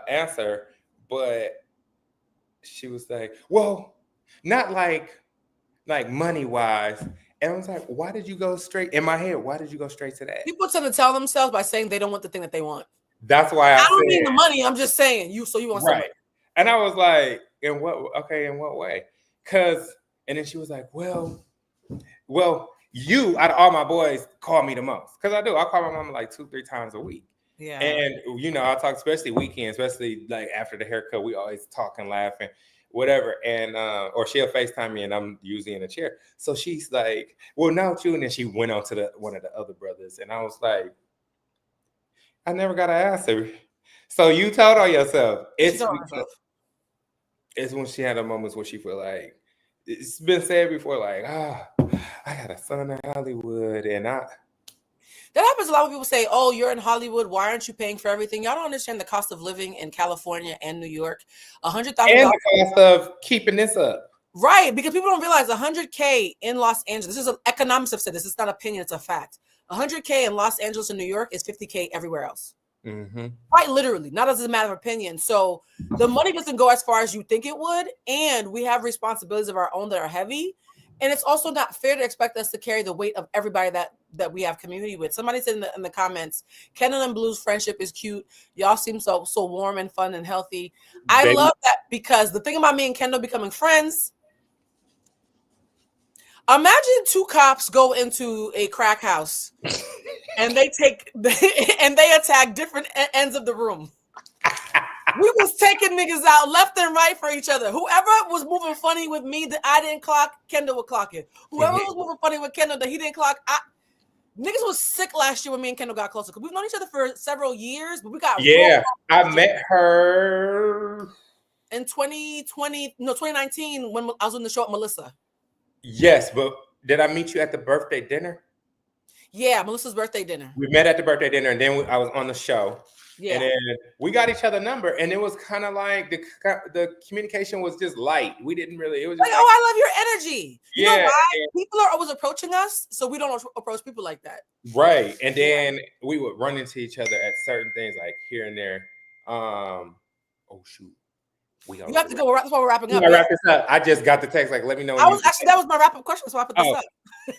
answer, but she was like, well, not like money wise. And I was like, why did you go straight in my head? Why did you go straight to that? People tend to tell themselves by saying they don't want the thing that they want. That's why I don't mean the money. I'm just saying you want right. Something. And I was like, in what way? And then she was like, well, you out of all my boys call me the most. Because I do. I call my mama like 2-3 times a week. Yeah. And I talk, especially weekends, especially like after the haircut, we always talk and laugh and whatever. And or she'll FaceTime me and I'm usually in a chair. So she's like, well, not you. And then she went on to one of the other brothers. And I was like, I never got an answer. So you told on yourself. It's when she had the moments where she feel like, it's been said before, like, I got a son in Hollywood, and That happens a lot when people say, oh, you're in Hollywood. Why aren't you paying for everything? Y'all don't understand the cost of living in California and New York. $100,000. And the cost of keeping this up. Right, because people don't realize $100K in Los Angeles. This is economics have said this. It's not opinion, it's a fact. $100K in Los Angeles and New York is $50K everywhere else. Mm-hmm. Quite literally, not as a matter of opinion. So the money doesn't go as far as you think it would, and we have responsibilities of our own that are heavy. And it's also not fair to expect us to carry the weight of everybody that we have community with. Somebody said in the comments, Kendall and Blue's friendship is cute. Y'all seem so warm and fun and healthy. I love that, because the thing about me and Kendall becoming friends, imagine two cops go into a crack house and they attack different ends of the room. We was taking niggas out left and right for each other. Whoever was moving funny with me that I didn't clock, Kendall would clock it. Whoever was moving funny with Kendall that he didn't clock, niggas was sick last year when me and Kendall got closer. Because we've known each other for several years, but we got I met her in 2019 when I was on the show with Melissa. Yes, but did I meet you at the birthday dinner? Yeah, Melissa's birthday dinner. We met at the birthday dinner, and then I was on the show. Yeah. And then we got each other number, and it was kind of like the communication was just light. We didn't really. It was just like, oh, I love your energy. You know why? And people are always approaching us, so we don't approach people like that. Right, and then we would run into each other at certain things, like here and there. Oh shoot. You have to go. That's why we're wrapping up. Wrap this up. I just got the text. Like, let me know. That was my wrap up question. So I put this up.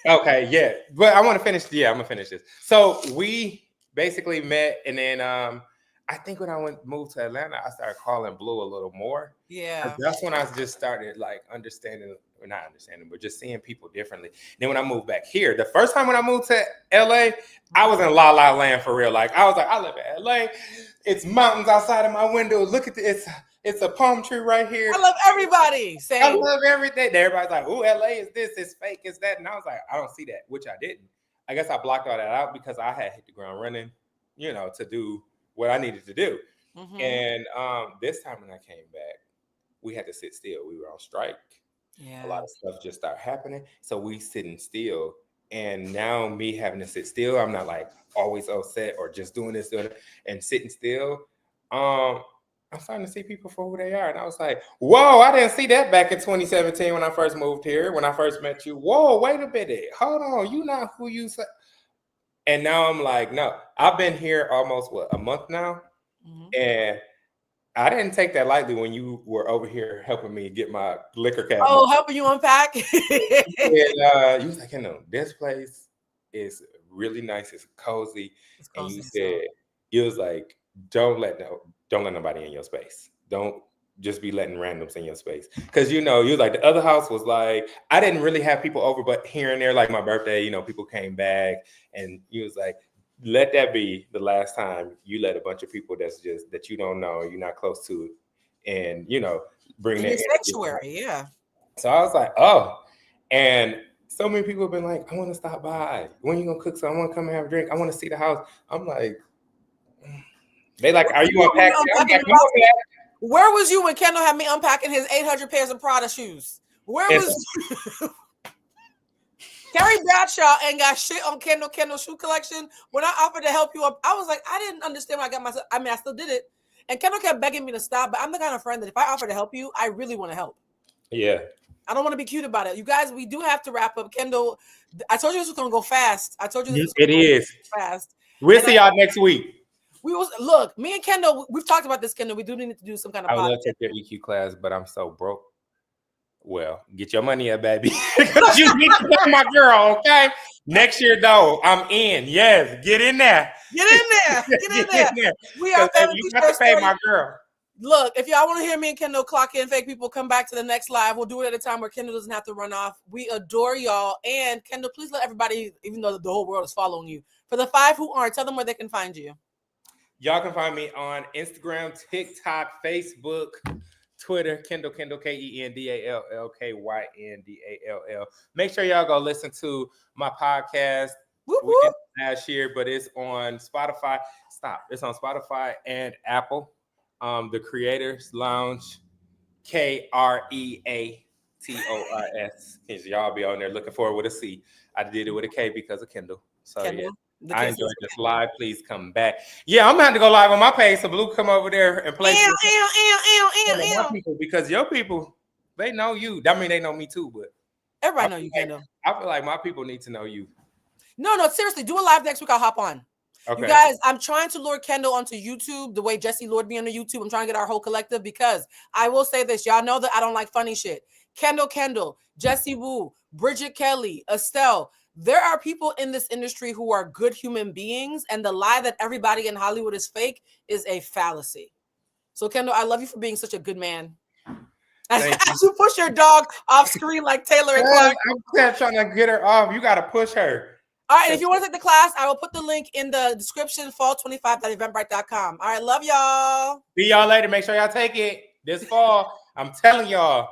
Okay, yeah, but I want to finish. Yeah, I'm gonna finish this. So we basically met, and then I think when I moved to Atlanta, I started calling Blue a little more. Yeah, that's when I just started like understanding, or not understanding, but just seeing people differently. Then when I moved back here, the first time when I moved to LA, I was in La La Land for real. Like I was like, I live in LA. It's mountains outside of my window. Look at this. It's a palm tree right here. I love everybody. Same. I love everything. Everybody's like, "Ooh, LA is this, it's fake, it's that," and I was like, "I don't see that," which I didn't. I guess I blocked all that out because I had hit the ground running, to do what I needed to do. Mm-hmm. And this time when I came back, we had to sit still. We were on strike. Yeah, a lot of stuff just started happening, so we sitting still. And now me having to sit still, I'm not like always upset or just doing this, and sitting still. I'm starting to see people for who they are. And I was like, whoa, I didn't see that back in 2017 when I first moved here, when I first met you. Whoa, wait a minute. Hold on. You not who you say. And now I'm like, no, I've been here almost, a month now? Mm-hmm. And I didn't take that lightly when you were over here helping me get my liquor cabinet. Oh, helping you unpack? And you was like, this place is really nice. It's cozy. And you said, it was like, don't let nobody in your space. Don't just be letting randoms in your space. Because, you was like, the other house was like, I didn't really have people over, but here and there, like my birthday, people came back. And you was like, let that be the last time you let a bunch of people that you don't know, you're not close to, and, bring that sanctuary. Yeah. So I was like, oh. And so many people have been like, I want to stop by. When you going to cook something? I want to come and have a drink. I want to see the house. I'm like, they like, are you unpacking? Where was you when Kendall had me unpacking his 800 pairs of Prada shoes? Where was Carrie Bradshaw ain't got shit on Kendall shoe collection. When I offered to help you up, I was like, I didn't understand when I got myself. I mean, I still did it. And Kendall kept begging me to stop, but I'm the kind of friend that if I offer to help you, I really want to help. Yeah. I don't want to be cute about it. You guys, we do have to wrap up. Kendall, I told you this was going to go fast. I told you this was going to go fast. We'll see y'all next week. Look, me and Kendall, we've talked about this, Kendall. We do need to do some kind of I would love to take your EQ class, but I'm so broke. Well, get your money up, baby. Because you need to pay my girl, okay? Next year, though, I'm in. Yes, get in there. Get in there. We are you got to pay my girl. Look, if y'all want to hear me and Kendall clock in, fake people, come back to the next live. We'll do it at a time where Kendall doesn't have to run off. We adore y'all. And Kendall, please let everybody, even though the whole world is following you, for the 5 who aren't, tell them where they can find you. Y'all can find me on Instagram, TikTok, Facebook, Twitter, Kendall, KendallKyndall. Make sure y'all go listen to my podcast. Whoop, whoop. Last year, but it's on Spotify. It's on Spotify and Apple. The Creators Lounge, KREATORS. Y'all be on there looking forward with a C. I did it with a K because of Kendall. So Kendall. Yeah. I enjoyed this live. Please come back. Yeah, I'm gonna have to go live on my page. So Blue, come over there and play my people, because your people, they know you. I mean, they know me too, but everybody know you, Kendall. I feel like my people need to know you. No, seriously, do a live next week. I'll hop on. Okay. You guys, I'm trying to lure Kendall onto YouTube the way Jesse lured me onto YouTube. I'm trying to get our whole collective, because I will say this. Y'all know that I don't like funny shit. Kendall, Jesse Wu, Bridget Kelly, Estelle. There are people in this industry who are good human beings, and the lie that everybody in Hollywood is fake is a fallacy. So, Kendall, I love you for being such a good man. As you push your dog off screen like Taylor and Clark. I'm trying to get her off. You got to push her. All right, if you want to take the class, I will put the link in the description, fall25.eventbrite.com. All right, love y'all. See y'all later. Make sure y'all take it this fall. I'm telling y'all.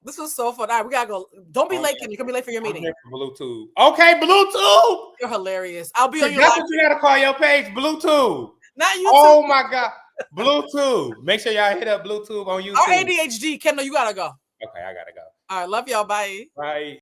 This was so fun. All right, we gotta go. Don't be late, Kim. You're gonna be late for your meeting. Bluetooth. Okay, Bluetooth. You're hilarious. I'll be on your. That's what you gotta call your page, Bluetooth. Not YouTube. Oh my God, Bluetooth. Make sure y'all hit up Bluetooth on YouTube. Our ADHD, Kendall, you gotta go. Okay, I gotta go. All right, love y'all. Bye. Bye.